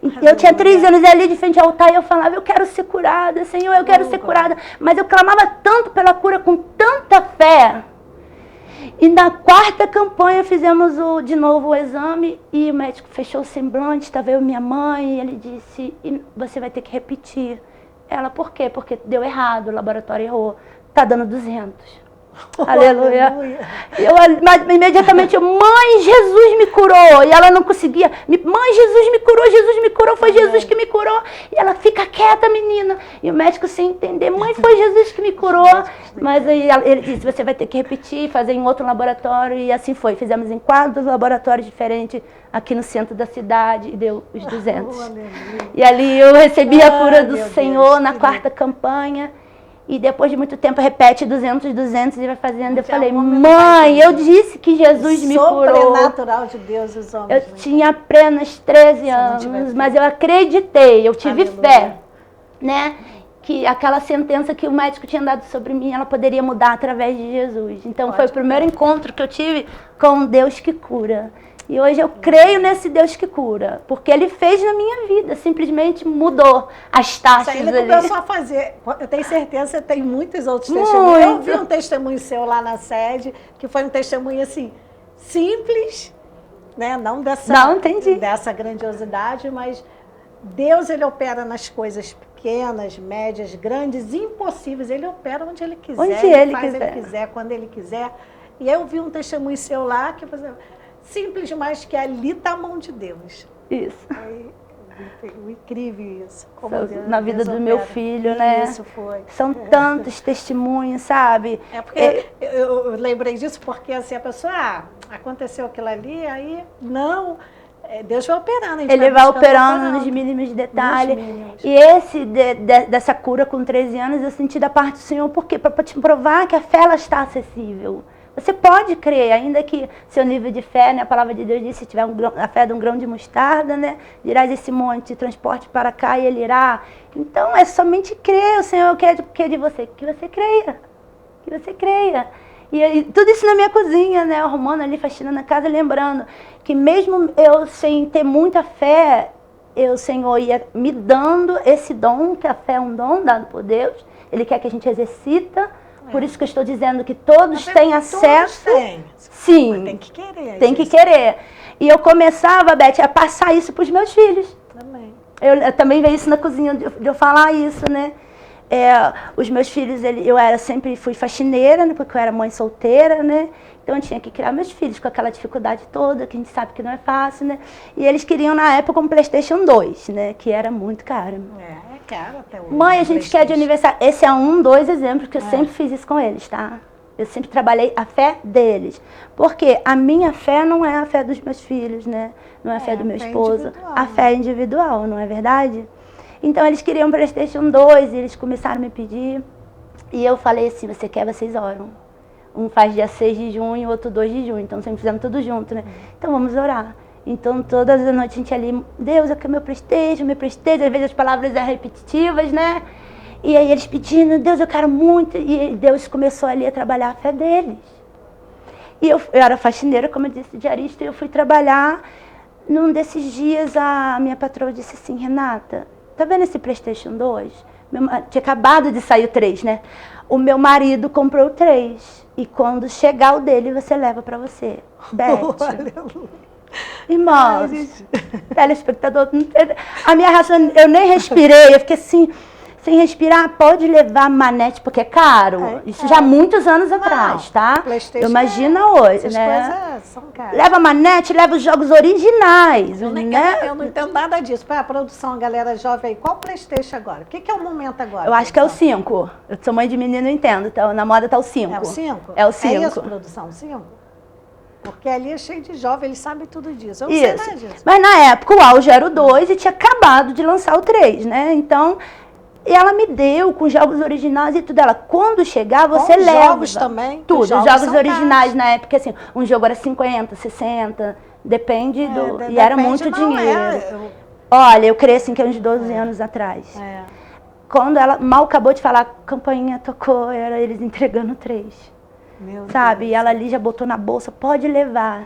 E eu tinha 13 anos ali de frente ao altar e eu falava, eu quero ser curada, Senhor, eu quero ser curada. Mas eu clamava tanto pela cura, com tanta fé. E na 4ª campanha fizemos de novo o exame e o médico fechou o semblante, estava eu e minha mãe, e ele disse, você vai ter que repetir. Ela, por quê? Porque deu errado, o laboratório errou. Está dando 200. Aleluia. Mas imediatamente mãe, Jesus me curou. E ela não conseguia. Mãe, Jesus me curou, foi Jesus que me curou. E ela, fica quieta, menina. E o médico sem entender, mãe, foi Jesus que me curou. Mas aí ele disse, você vai ter que repetir, fazer em outro laboratório. E assim foi. Fizemos em 4 laboratórios diferentes aqui no centro da cidade e deu os 200. E ali eu recebi a cura do Senhor na 4ª campanha. E depois de muito tempo repete 200 e vai fazendo. Eu falei, mãe, eu disse que Jesus me curou. Sobrenatural de Deus, os homens. Eu tinha apenas 13 anos, mas eu acreditei, eu tive fé, né? Que aquela sentença que o médico tinha dado sobre mim, ela poderia mudar através de Jesus. Então foi o primeiro encontro que eu tive com Deus que cura. E hoje eu creio nesse Deus que cura, porque Ele fez na minha vida, simplesmente mudou as taxas ali. Ele começou a fazer, eu tenho certeza que você tem muitos outros testemunhos. Eu vi um testemunho seu lá na sede, que foi um testemunho assim, simples, né? Não dessa grandiosidade, mas Deus, Ele opera nas coisas pequenas, médias, grandes, impossíveis. Ele opera onde Ele quiser, ele faz Ele quiser, quando Ele quiser. E eu vi um testemunho seu lá, que simples, mas que ali está a mão de Deus. Isso. Foi incrível isso. Na vida do meu filho, né? Isso foi. São tantos testemunhos, sabe? Porque eu lembrei disso porque assim, a pessoa, aconteceu aquilo ali, aí não... Deus vai operando. Ele vai operando nos mínimos detalhes. E dessa cura com 13 anos, eu senti da parte do Senhor, por quê? Para te provar que a fé ela está acessível. Você pode crer, ainda que seu nível de fé, né, a palavra de Deus diz, se tiver a fé de um grão de mostarda, né, dirás esse monte, transporte para cá e ele irá. Então é somente crer, o Senhor quer de você, que você creia, que você creia. E tudo isso na minha cozinha, né, arrumando ali, faxinando a casa, lembrando que mesmo eu sem ter muita fé, o Senhor ia me dando esse dom, que a fé é um dom dado por Deus, Ele quer que a gente exercita. Por isso que eu estou dizendo que todos têm acesso. Sim. Mas tem que querer. Tem que querer. E eu começava, Beth, a passar isso para os meus filhos. Também. Eu também vejo isso na cozinha, de eu falar isso, né? Os meus filhos, eu sempre fui faxineira, né, porque eu era mãe solteira, né? Então eu tinha que criar meus filhos com aquela dificuldade toda, que a gente sabe que não é fácil, né? E eles queriam na época um PlayStation 2, né? Que era muito caro. É caro até hoje. Mãe, a gente quer de aniversário. Esse é dois exemplos que eu sempre fiz isso com eles, tá? Eu sempre trabalhei a fé deles. Porque a minha fé não é a fé dos meus filhos, né? Não é a fé do meu esposo. A fé é individual, não é verdade? Então eles queriam um PlayStation 2 e eles começaram a me pedir. E eu falei assim, você quer, vocês oram. Um faz dia 6 de junho, outro 2 de junho. Então sempre fizemos tudo junto, né? Então vamos orar. Então todas as noites a gente ali, Deus, eu quero meu PlayStation. Às vezes as palavras eram repetitivas, né? E aí eles pedindo, Deus, eu quero muito. E Deus começou ali a trabalhar a fé deles. E eu era faxineira, como eu disse, diarista, e eu fui trabalhar. Num desses dias a minha patroa disse assim, Renata, tá vendo esse PlayStation 2? Tinha acabado de sair o 3, né? O meu marido comprou o 3. E quando chegar o dele, você leva pra você. Beth. Irmãos, telespectador, a minha reação, eu nem respirei, eu fiquei assim, sem respirar, pode levar manete, porque é caro. Isso já há muitos anos atrás, tá? Imagina hoje, né? Coisas são caras. Leva manete, leva os jogos originais, eu né? Eu não entendo nada disso. Para a produção, a galera jovem aí, qual PlayStation agora? O que é o momento agora? Eu acho que é o 5. Eu sou mãe de menino, eu entendo. Então, na moda tá o 5. É o 5? É o 5. É isso, produção, 5? Porque ali é cheio de jovem, eles sabem tudo disso. Eu não sei nada disso. Mas na época o auge era o 2 e tinha acabado de lançar o 3, né? Então, ela me deu com jogos originais e tudo. Ela, quando chegar, você leva. Jogos também? Tudo. Os jogos originais na época, assim, um jogo era 50, 60, depende do... E era muito dinheiro. Olha, eu cresci em uns 12 anos atrás. Quando ela mal acabou de falar, a campainha tocou, era eles entregando 3. Sabe? E ela ali já botou na bolsa, pode levar,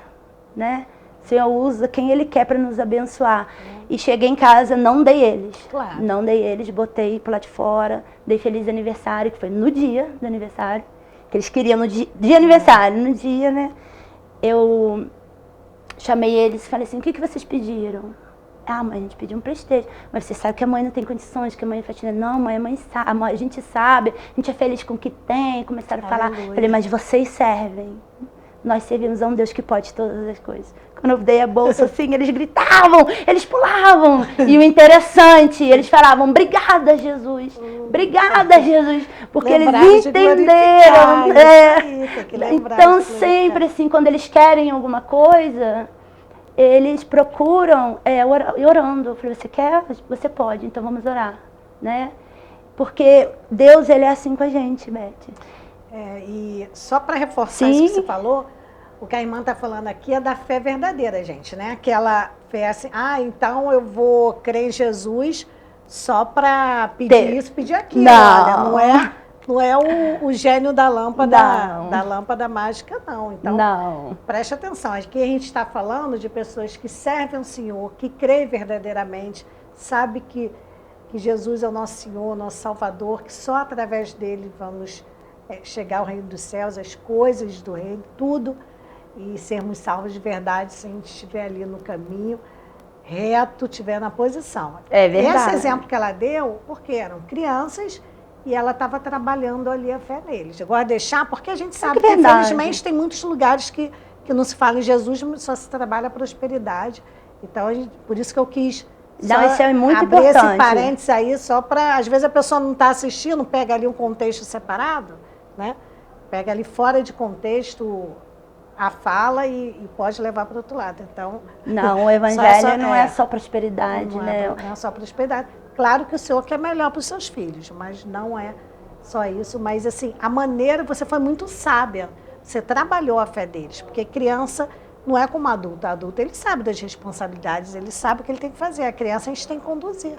né? O Senhor usa quem Ele quer para nos abençoar. E cheguei em casa, não dei eles. Claro. Não dei eles, botei pro lado de fora, dei feliz aniversário, que foi no dia do aniversário, que eles queriam no dia de aniversário, no dia, né? Eu chamei eles e falei assim, o que vocês pediram? Ah, mãe, a gente pediu um PlayStation. Mas você sabe que a mãe não tem condições, que a mãe é faxineira. Não, mãe, a gente sabe, a gente é feliz com o que tem. Começaram a falar. Falei, mas vocês servem. Nós servimos a um Deus que pode todas as coisas. Quando eu dei a bolsa assim, eles gritavam, eles pulavam. E o interessante, eles falavam, obrigada, Jesus. Obrigada, Jesus. Porque eles entenderam. Então, sempre assim, quando eles querem alguma coisa... Eles procuram orando. Eu falei, você quer? Você pode, então vamos orar, né? Porque Deus, Ele é assim com a gente, Beth. E só para reforçar isso que você falou, o que a irmã está falando aqui é da fé verdadeira, gente, né? Aquela fé assim, então eu vou crer em Jesus só para pedir isso, pedir aquilo. Não é o gênio da lâmpada mágica, não. Então, preste atenção. Aqui a gente está falando de pessoas que servem ao Senhor, que creem verdadeiramente, sabe que Jesus é o nosso Senhor, nosso Salvador, que só através dele vamos chegar ao reino dos céus, as coisas do reino, tudo, e sermos salvos de verdade se a gente estiver ali no caminho reto, estiver na posição. É verdade. Esse exemplo que ela deu, porque eram crianças... E ela estava trabalhando ali a fé neles. Agora deixar, porque a gente sabe que infelizmente tem muitos lugares que não se fala em Jesus, só se trabalha a prosperidade. Então, por isso que eu quis isso é muito abrir importante. Esse parênteses aí, só para... Às vezes a pessoa não está assistindo, pega ali um contexto separado, né? Pega ali fora de contexto a fala e pode levar para o outro lado. Então, não, o evangelho não é só prosperidade, né? Não é só prosperidade. Claro que o Senhor quer melhor para os seus filhos, mas não é só isso. Mas, assim, a maneira, você foi muito sábia. você trabalhou a fé deles, porque criança não é como adulto. Adulto, ele sabe das responsabilidades, ele sabe o que ele tem que fazer. A criança a gente tem que conduzir.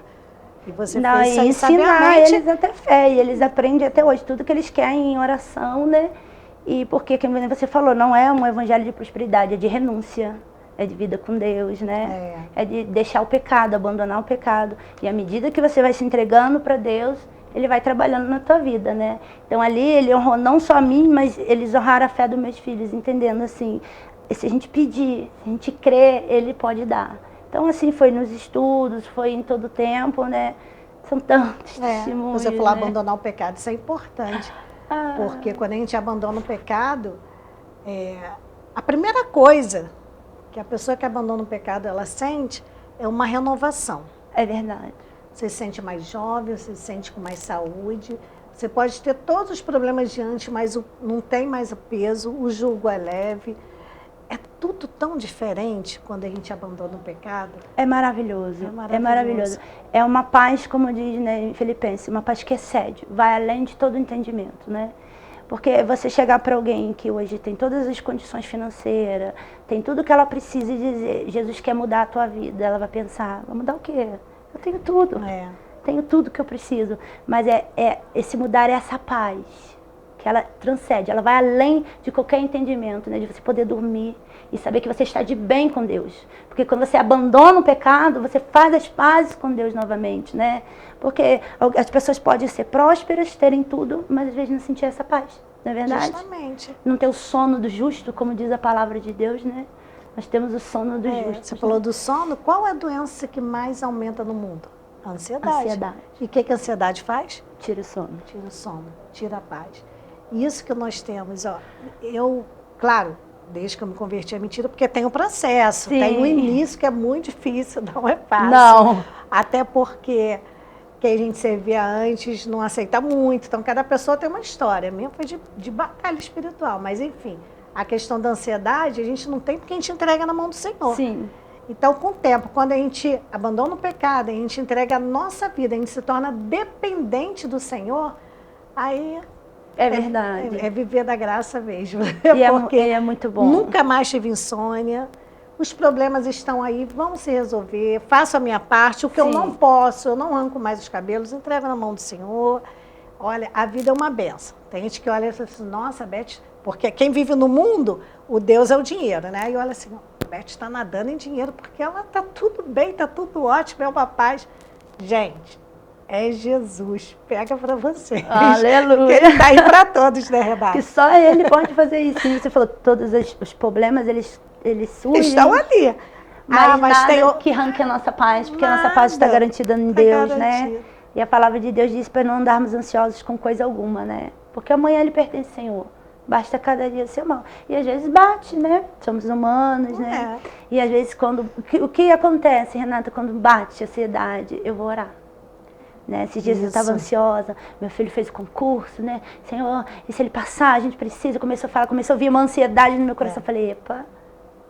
E você fez isso aí ensinar sabiamente. eles a ter fé, e eles aprendem até hoje tudo que eles querem em oração, né? E porque, como você falou, não é um evangelho de prosperidade, é de renúncia, é de vida com Deus, né? É de deixar o pecado, abandonar o pecado. E à medida que você vai se entregando para Deus, Ele vai trabalhando na tua vida, né? Então ali Ele honrou não só a mim, mas eles honraram a fé dos meus filhos, entendendo assim, se a gente pedir, se a gente crer, Ele pode dar. Então assim, foi nos estudos, foi em todo o tempo, né? São tantos testemunhos. Você falou abandonar o pecado, isso é importante. Porque quando a gente abandona o pecado, a primeira coisa que a pessoa que abandona o pecado, ela sente, é uma renovação. É verdade. Você se sente mais jovem, você se sente com mais saúde. Você pode ter todos os problemas diante, mas não tem mais o peso, o jugo é leve. É tudo tão diferente quando a gente abandona o pecado. É maravilhoso. É maravilhoso. É uma paz, como diz, né, em Filipenses, uma paz que excede, vai além de todo entendimento, né? Porque você chegar para alguém que hoje tem todas as condições financeiras, tem tudo que ela precisa e dizer, Jesus quer mudar a tua vida, ela vai pensar, vai mudar o quê? Eu tenho tudo. Tenho tudo que eu preciso. Mas esse mudar é essa paz, que ela transcende, ela vai além de qualquer entendimento, né? De você poder dormir e saber que você está de bem com Deus. Porque quando você abandona o pecado, você faz as pazes com Deus novamente, né? Porque as pessoas podem ser prósperas, terem tudo, mas às vezes não sentir essa paz, não é verdade? Justamente. Não ter o sono do justo, como diz a palavra de Deus, né? Nós temos o sono do justo. Você falou do sono, qual é a doença que mais aumenta no mundo? A ansiedade. E o que a ansiedade faz? Tira o sono. Tira o sono, tira a paz. Isso que nós temos, ó. Eu, claro, desde que eu me converti é mentira, porque tem um processo, tem um início que é muito difícil, não é fácil. Não. Até porque quem a gente servia antes não aceita muito, então cada pessoa tem uma história. A minha foi de batalha espiritual, mas enfim, a questão da ansiedade a gente não tem porque a gente entrega na mão do Senhor. Sim. Então, com o tempo, quando a gente abandona o pecado, a gente entrega a nossa vida, a gente se torna dependente do Senhor, aí... É verdade. É viver da graça mesmo. Porque é muito bom. Nunca mais tive insônia. Os problemas estão aí, vão se resolver. Faço a minha parte. O que eu não posso, eu não arranco mais os cabelos, entrego na mão do Senhor. Olha, a vida é uma benção. Tem gente que olha e fala assim, nossa, Beth, porque quem vive no mundo, o Deus é o dinheiro, né? E olha assim, a Beth está nadando em dinheiro, porque ela está tudo bem, está tudo ótimo, é uma paz. Gente, é Jesus. Pega para você. Aleluia. Ele está aí para todos, né, Renata? Que só Ele pode fazer isso. E você falou, todos os problemas, eles surgem. Estão ali. Mas nada que arranque a nossa paz, porque a nossa paz está garantida em Deus, né? E a palavra de Deus diz para não andarmos ansiosos com coisa alguma, né? Porque amanhã Ele pertence ao Senhor. Basta cada dia ser mal. E às vezes bate, né? Somos humanos, né? E às vezes o que acontece, Renata, quando bate a ansiedade? Eu vou orar. Né? Esses dias eu estava ansiosa, meu filho fez o concurso, né? Senhor, e se ele passar, a gente precisa. Começou a vir uma ansiedade no meu coração. Eu falei, epa,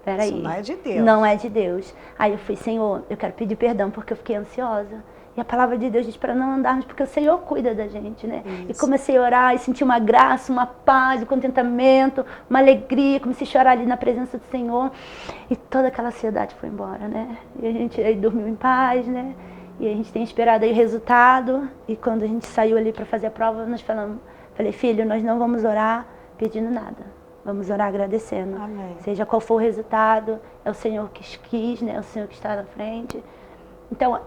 peraí. Isso não é de Deus. Não é de Deus. Aí eu fui, Senhor, eu quero pedir perdão porque eu fiquei ansiosa. E a palavra de Deus diz para não andarmos, porque o Senhor cuida da gente, né? Isso. E comecei a orar e senti uma graça, uma paz, um contentamento, uma alegria. Comecei a chorar ali na presença do Senhor. E toda aquela ansiedade foi embora, né? E a gente aí dormiu em paz, né? E a gente tem esperado aí o resultado. E quando a gente saiu ali para fazer a prova, nós falei, filho, nós não vamos orar pedindo nada. Vamos orar agradecendo. Amém. Seja qual for o resultado, é o Senhor que quis, né? É o Senhor que está na frente. Então,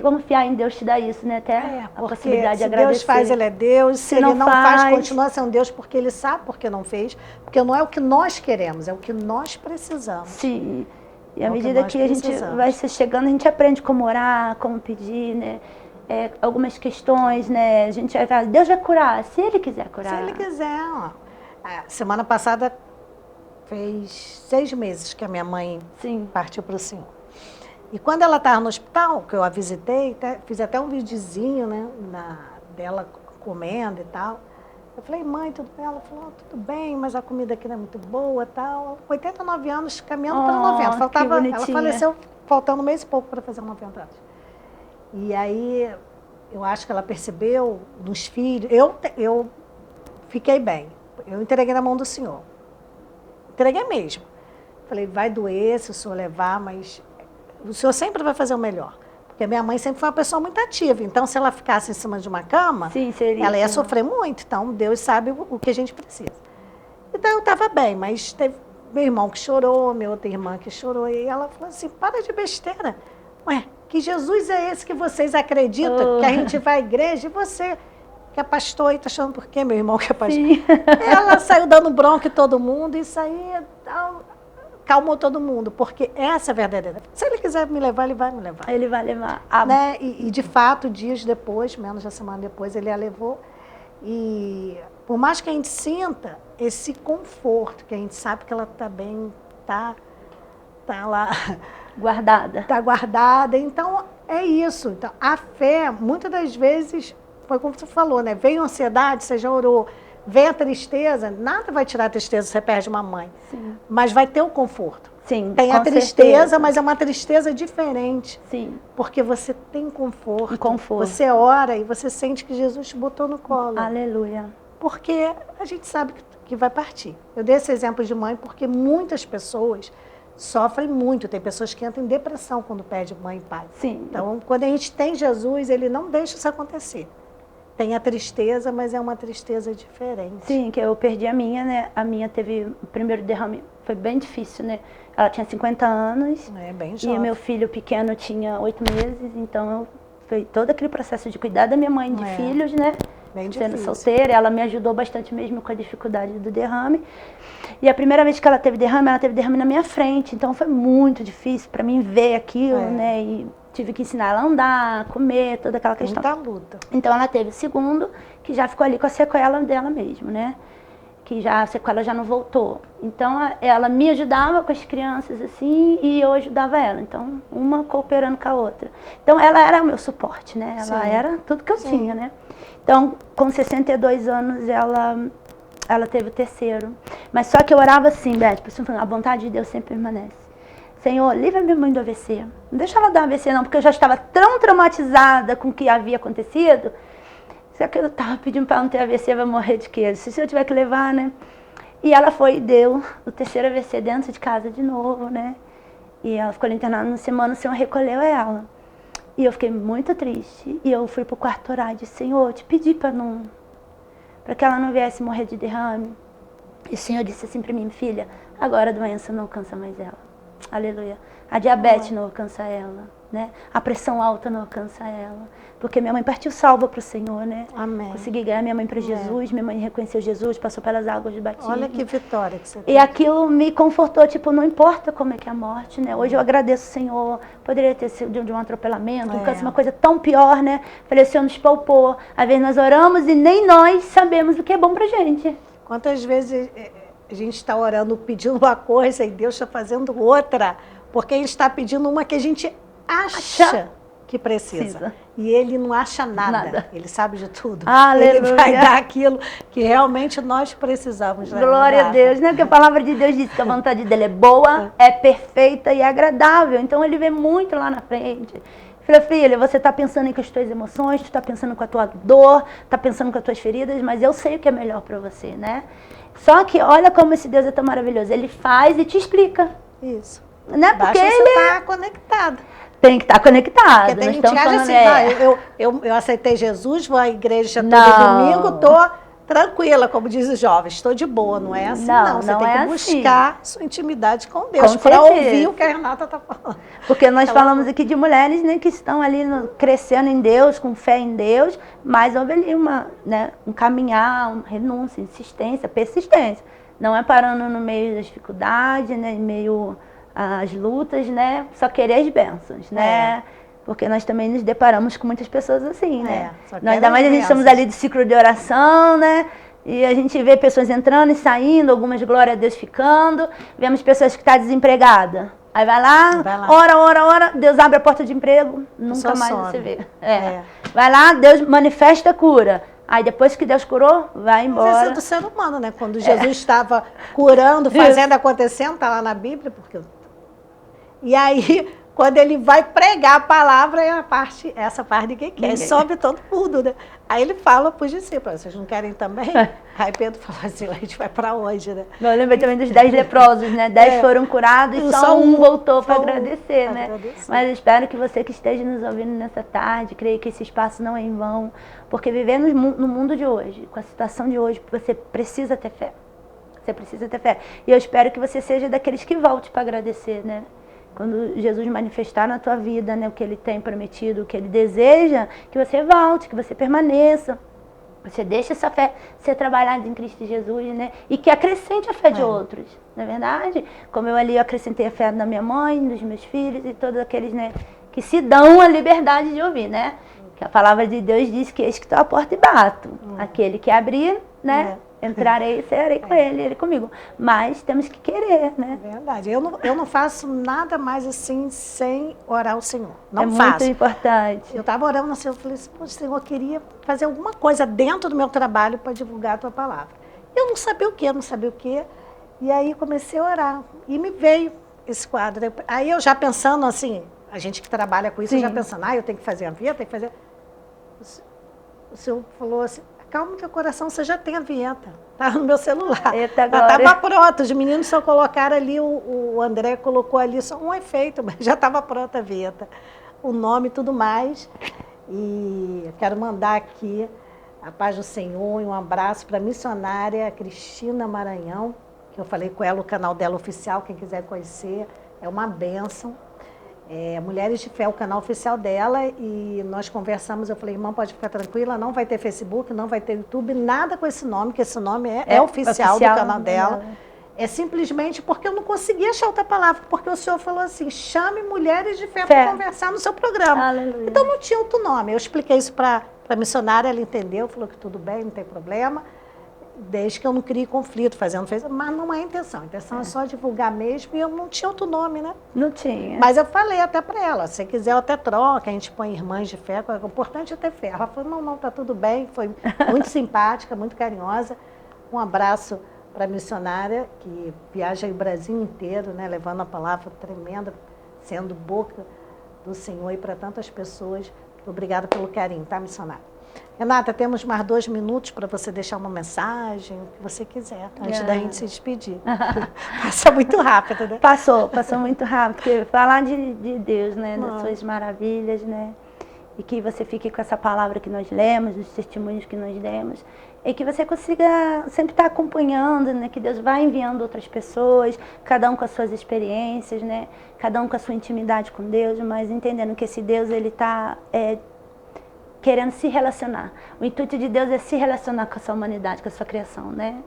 confiar em Deus te dá isso, né? Até a possibilidade de agradecer. Se Deus faz, Ele é Deus. Se Ele não faz, continua sendo Deus, porque Ele sabe porque não fez. Porque não é o que nós queremos, é o que nós precisamos. Sim. E à medida que a gente vai se chegando, a gente aprende como orar, como pedir, né? Algumas questões, né? A gente vai falar, Deus vai curar, se Ele quiser curar. Se Ele quiser. Ó. Semana passada fez 6 meses que a minha mãe partiu para o Senhor. E quando ela estava no hospital, que eu a visitei, fiz até um videozinho, né? Dela comendo e tal. Eu falei, mãe, tudo bem? Ela falou, tudo bem, mas a comida aqui não é muito boa e tal. 89 anos, caminhando para 90. Ela faleceu faltando um mês e pouco para fazer 90 anos. E aí, eu acho que ela percebeu nos filhos. Eu fiquei bem. Eu entreguei na mão do Senhor. entreguei mesmo. Falei, vai doer se o senhor levar, mas o senhor sempre vai fazer o melhor. Porque minha mãe sempre foi uma pessoa muito ativa. Então, se ela ficasse em cima de uma cama, ela ia sofrer muito. Então, Deus sabe o que a gente precisa. Então, eu estava bem, mas teve meu irmão que chorou, minha outra irmã que chorou. E ela falou assim, para de besteira. Ué, que Jesus é esse que vocês acreditam? Que a gente vai à igreja e você, que é pastor, e está achando por quê, meu irmão que é pastor? Ela saiu dando bronca em todo mundo. Isso aí calmou todo mundo, porque essa é a verdadeira. Se ele quiser me levar, ele vai me levar. Ele vai levar. Né? E de fato, dias depois, menos de uma semana depois, ele a levou. E por mais que a gente sinta esse conforto, que a gente sabe que ela está bem, tá lá guardada. Está guardada. Então, é isso. Então, a fé, muitas das vezes, foi como você falou, né? Veio a ansiedade, você já orou. Vem a tristeza, nada vai tirar a tristeza se você perde uma mãe. Sim. Mas vai ter o conforto. Sim, tem a tristeza, mas é uma tristeza diferente. Sim. Porque você tem conforto. Conforto. Você ora e você sente que Jesus te botou no colo. Aleluia. Porque a gente sabe que vai partir. Eu dei esse exemplo de mãe porque muitas pessoas sofrem muito. Tem pessoas que entram em depressão quando perdem mãe e pai. Sim. Então, quando a gente tem Jesus, ele não deixa isso acontecer. Tem a tristeza, mas é uma tristeza diferente. Sim, que eu perdi a minha, né? A minha teve o primeiro derrame, foi bem difícil, né? Ela tinha 50 anos. É, bem jovem. E meu filho pequeno tinha 8 meses, então foi todo aquele processo de cuidar da minha mãe de filhos, né? Bem sendo difícil. solteira, ela me ajudou bastante mesmo com a dificuldade do derrame. E a primeira vez que ela teve derrame na minha frente, então foi muito difícil para mim ver aquilo, né? E tive que ensinar ela a andar, comer, toda aquela questão. Muita luta. Então ela teve o segundo, que já ficou ali com a sequela dela mesmo, né? Que já a sequela já não voltou. Então ela me ajudava com as crianças assim e eu ajudava ela. Então uma cooperando com a outra. Então ela era o meu suporte, né? Ela era tudo que eu tinha, né? Então com 62 anos ela teve o terceiro. Mas só que eu orava assim, Beth, a vontade de Deus sempre permanece. Senhor, livra minha mãe do AVC. Não deixa ela dar um AVC não, porque eu já estava tão traumatizada com o que havia acontecido. Será que eu estava pedindo para ela não ter AVC, vai morrer de quê? Se eu tiver que levar, né? E ela foi e deu o terceiro AVC dentro de casa de novo, né? E ela ficou ali internada uma semana, o Senhor recolheu ela. E eu fiquei muito triste. E eu fui pro quarto orar e disse, Senhor, eu te pedi para que ela não viesse morrer de derrame. E o Senhor disse assim para mim, filha, agora a doença não alcança mais ela. Aleluia. A diabetes não alcança ela, né? A pressão alta não alcança ela. Porque minha mãe partiu salva para o Senhor, né? Amém. Consegui ganhar minha mãe para Jesus, minha mãe reconheceu Jesus, passou pelas águas de batismo. Olha que vitória que você tem. E aquilo me confortou, tipo, não importa como é que é a morte, né? Hoje eu agradeço o Senhor, poderia ter sido de um atropelamento, um câncer, uma coisa tão pior, né? Falei, o Senhor nos poupou. Às vezes nós oramos e nem nós sabemos o que é bom pra gente. Quantas vezes a gente está orando, pedindo uma coisa e Deus está fazendo outra, porque Ele está pedindo uma que a gente acha que precisa. E Ele não acha nada. Ele sabe de tudo. Aleluia. Ele vai dar aquilo que realmente nós precisamos. Glória a Deus, né? Porque a palavra de Deus diz que a vontade dele é boa, é perfeita e agradável. Então Ele vê muito lá na frente. Filha, você está pensando com as tuas emoções, tu está pensando com a tua dor, está pensando com as tuas feridas, mas eu sei o que é melhor para você, né? Só que olha como esse Deus é tão maravilhoso. Ele faz e te explica. Isso. Né? Porque Basta ele você estar conectado. tem que estar conectado. Porque tem gente que acha assim, eu aceitei Jesus, vou à igreja todo domingo, estou tranquila, como diz os jovens, estou de boa. Não é assim, não. Você tem que buscar sua intimidade com Deus, para ouvir o que a Renata está falando. Porque nós falamos aqui de mulheres, né, que estão ali crescendo em Deus, com fé em Deus, mas houve ali um caminhar, uma renúncia, insistência, persistência. Não é parando no meio das dificuldades, né, em meio às lutas, né, só querer as bênçãos, né? Porque nós também nos deparamos com muitas pessoas assim, né? Nós, ainda mais a gente estamos ali do ciclo de oração, né? E a gente vê pessoas entrando e saindo, algumas, glória a Deus, ficando. Vemos pessoas que estão desempregadas. Aí vai lá, ora, Deus abre a porta de emprego, nunca mais você vê. Vai lá, Deus manifesta a cura. Aí depois que Deus curou, vai embora. Mas isso é do ser humano, né? Quando Jesus estava curando, fazendo, acontecendo, está lá na Bíblia, porque... E aí... quando ele vai pregar a palavra, é essa parte ninguém quer, sobe todo mundo, né? Aí ele fala para os discípulos, vocês não querem também? Aí Pedro falou assim, a gente vai para onde, né? Eu lembrei também dos 10 leprosos, né? 10 foram curados e só um voltou para agradecer, né? Mas eu espero que você que esteja nos ouvindo nessa tarde, creio que esse espaço não é em vão, porque vivendo no mundo de hoje, com a situação de hoje, você precisa ter fé. Você precisa ter fé. E eu espero que você seja daqueles que volte para agradecer, né? Quando Jesus manifestar na tua vida, né, o que Ele tem prometido, o que Ele deseja, que você volte, que você permaneça. Você deixe essa fé ser trabalhada em Cristo Jesus, né? E que acrescente a fé de outros, não é verdade? Como eu ali acrescentei a fé da minha mãe, dos meus filhos e todos aqueles, né, que se dão a liberdade de ouvir, né? Que a palavra de Deus diz que eis que estou à porta e bato. Aquele que abrir, né? Entrarei e cearei com ele comigo. Mas temos que querer, né? É verdade. Eu não faço nada mais assim sem orar ao Senhor. Não faço. É muito importante. Eu estava orando assim, eu falei assim, poxa, Senhor, eu queria fazer alguma coisa dentro do meu trabalho para divulgar a tua palavra. Eu não sabia o quê. E aí comecei a orar. E me veio esse quadro. Aí eu já pensando assim, a gente que trabalha com isso, já pensando, eu tenho que fazer a vinheta, tenho que fazer... O Senhor falou assim, calma teu coração, você já tem a vinheta. Tá no meu celular. Eita, já estava pronta. Os meninos só colocaram ali, o André colocou ali só um efeito, mas já estava pronta a vinheta. O nome e tudo mais. E eu quero mandar aqui a paz do Senhor e um abraço para a missionária Cristina Maranhão, que eu falei com ela, o canal dela oficial, quem quiser conhecer, é uma bênção. Mulheres de Fé, o canal oficial dela, e nós conversamos, eu falei, irmã, pode ficar tranquila, não vai ter Facebook, não vai ter YouTube, nada com esse nome, que esse nome é oficial do canal dela. É simplesmente porque eu não conseguia achar outra palavra, porque o Senhor falou assim, chame mulheres de fé para conversar no seu programa. Aleluia. Então não tinha outro nome. Eu expliquei isso para a missionária, ela entendeu, falou que tudo bem, não tem problema. Desde que eu não crie conflito, mas não é a intenção. A intenção é só divulgar mesmo, e eu não tinha outro nome, né? Não tinha. Mas eu falei até para ela, se quiser eu até troca, a gente põe irmãs de fé, o importante é ter fé. Ela falou, não, tá tudo bem, foi muito simpática, muito carinhosa. Um abraço para a missionária, que viaja o Brasil inteiro, né, levando a palavra tremenda, sendo boca do Senhor e para tantas pessoas. Obrigada pelo carinho, tá, missionária? Renata, temos mais 2 minutos para você deixar uma mensagem, o que você quiser, antes da gente se despedir. Passa muito rápido, né? Passou muito rápido, porque falar de Deus, né, das suas maravilhas, né, e que você fique com essa palavra que nós lemos, os testemunhos que nós demos, e que você consiga sempre estar acompanhando, né, que Deus vai enviando outras pessoas, cada um com as suas experiências, né, cada um com a sua intimidade com Deus, mas entendendo que esse Deus, ele está querendo se relacionar. O intuito de Deus é se relacionar com a sua humanidade, com a sua criação, né?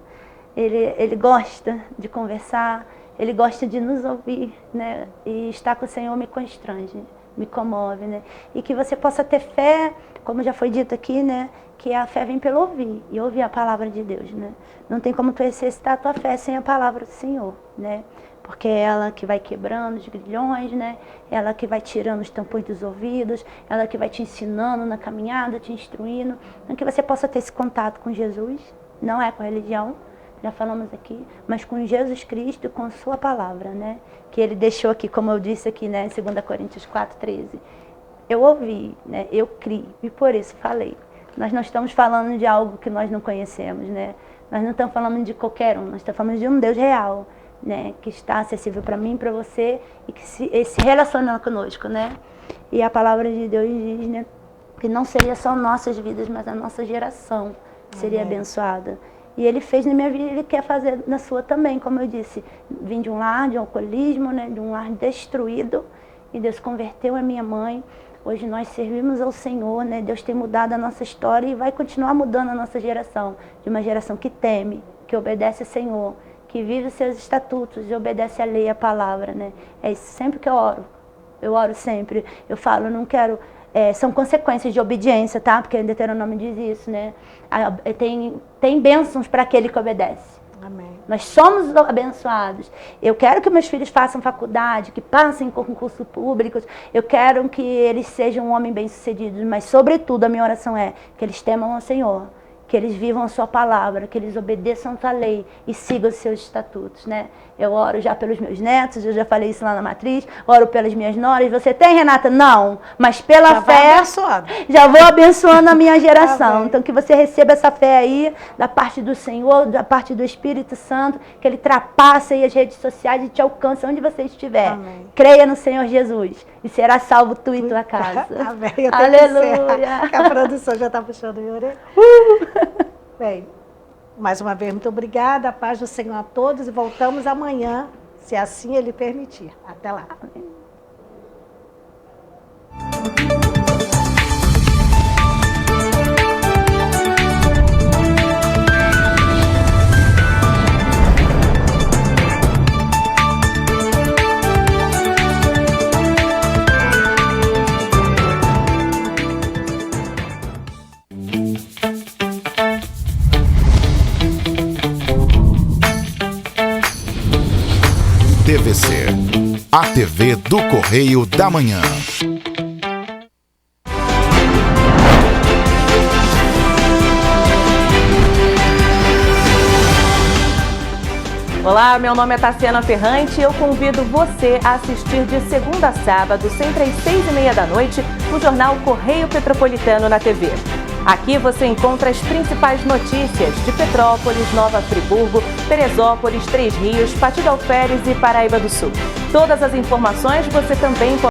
Ele gosta de conversar, ele gosta de nos ouvir, né? E estar com o Senhor me constrange, me comove, né? E que você possa ter fé, como já foi dito aqui, né? Que a fé vem pelo ouvir, e ouvir a palavra de Deus, né? Não tem como tu exercitar a tua fé sem a palavra do Senhor, né? Porque é ela que vai quebrando os grilhões, né? Ela que vai tirando os tampões dos ouvidos, ela que vai te ensinando na caminhada, te instruindo. Então, que você possa ter esse contato com Jesus, não é com a religião, já falamos aqui, mas com Jesus Cristo, com sua palavra, né? Que ele deixou aqui, como eu disse aqui, né? Em 2 Coríntios 4:13. Eu ouvi, né? Eu criei, e por isso falei. Nós não estamos falando de algo que nós não conhecemos, né? Nós não estamos falando de qualquer um, nós estamos falando de um Deus real, né, que está acessível para mim, para você, e que se relaciona conosco, né? E a palavra de Deus diz, né, que não seria só nossas vidas, mas a nossa geração seria abençoada. E ele fez na minha vida, ele quer fazer na sua também, como eu disse. Vim de um lar de alcoolismo, né, de um lar destruído, e Deus converteu a minha mãe. Hoje nós servimos ao Senhor, né? Deus tem mudado a nossa história e vai continuar mudando a nossa geração, de uma geração que teme, que obedece ao Senhor, que vive os seus estatutos e obedece a lei e a palavra, né? É isso sempre que eu oro sempre. Eu falo, eu não quero... são consequências de obediência, tá? Porque o Deuteronômio diz isso, né? Tem bênçãos para aquele que obedece. Amém. Nós somos abençoados. Eu quero que meus filhos façam faculdade, que passem em concursos públicos. Eu quero que eles sejam um homem bem-sucedidos. Mas, sobretudo, a minha oração é que eles temam ao Senhor, que eles vivam a sua palavra, que eles obedeçam a sua lei e sigam os seus estatutos, né? Eu oro já pelos meus netos, eu já falei isso lá na matriz, oro pelas minhas noras. Você tem, Renata? Não, mas pela Já fé, já vou abençoando a minha geração. Então que você receba essa fé aí, da parte do Senhor, da parte do Espírito Santo, que Ele trapasse aí as redes sociais e te alcance onde você estiver. Amém. Creia no Senhor Jesus e será salvo tu e tua casa. Amém. Eu tenho Aleluia. que a produção já está puxando minha orelha. Bem, mais uma vez, muito obrigada. A paz do Senhor a todos e voltamos amanhã, se assim Ele permitir. Até lá. TVC, a TV do Correio da Manhã. Olá, meu nome é Tassiana Ferrante e eu convido você a assistir de segunda a sábado, sempre às 6h30 da noite, o jornal Correio Petropolitano na TV. Aqui você encontra as principais notícias de Petrópolis, Nova Friburgo, Teresópolis, Três Rios, Pati de Alferes e Paraíba do Sul. Todas as informações você também pode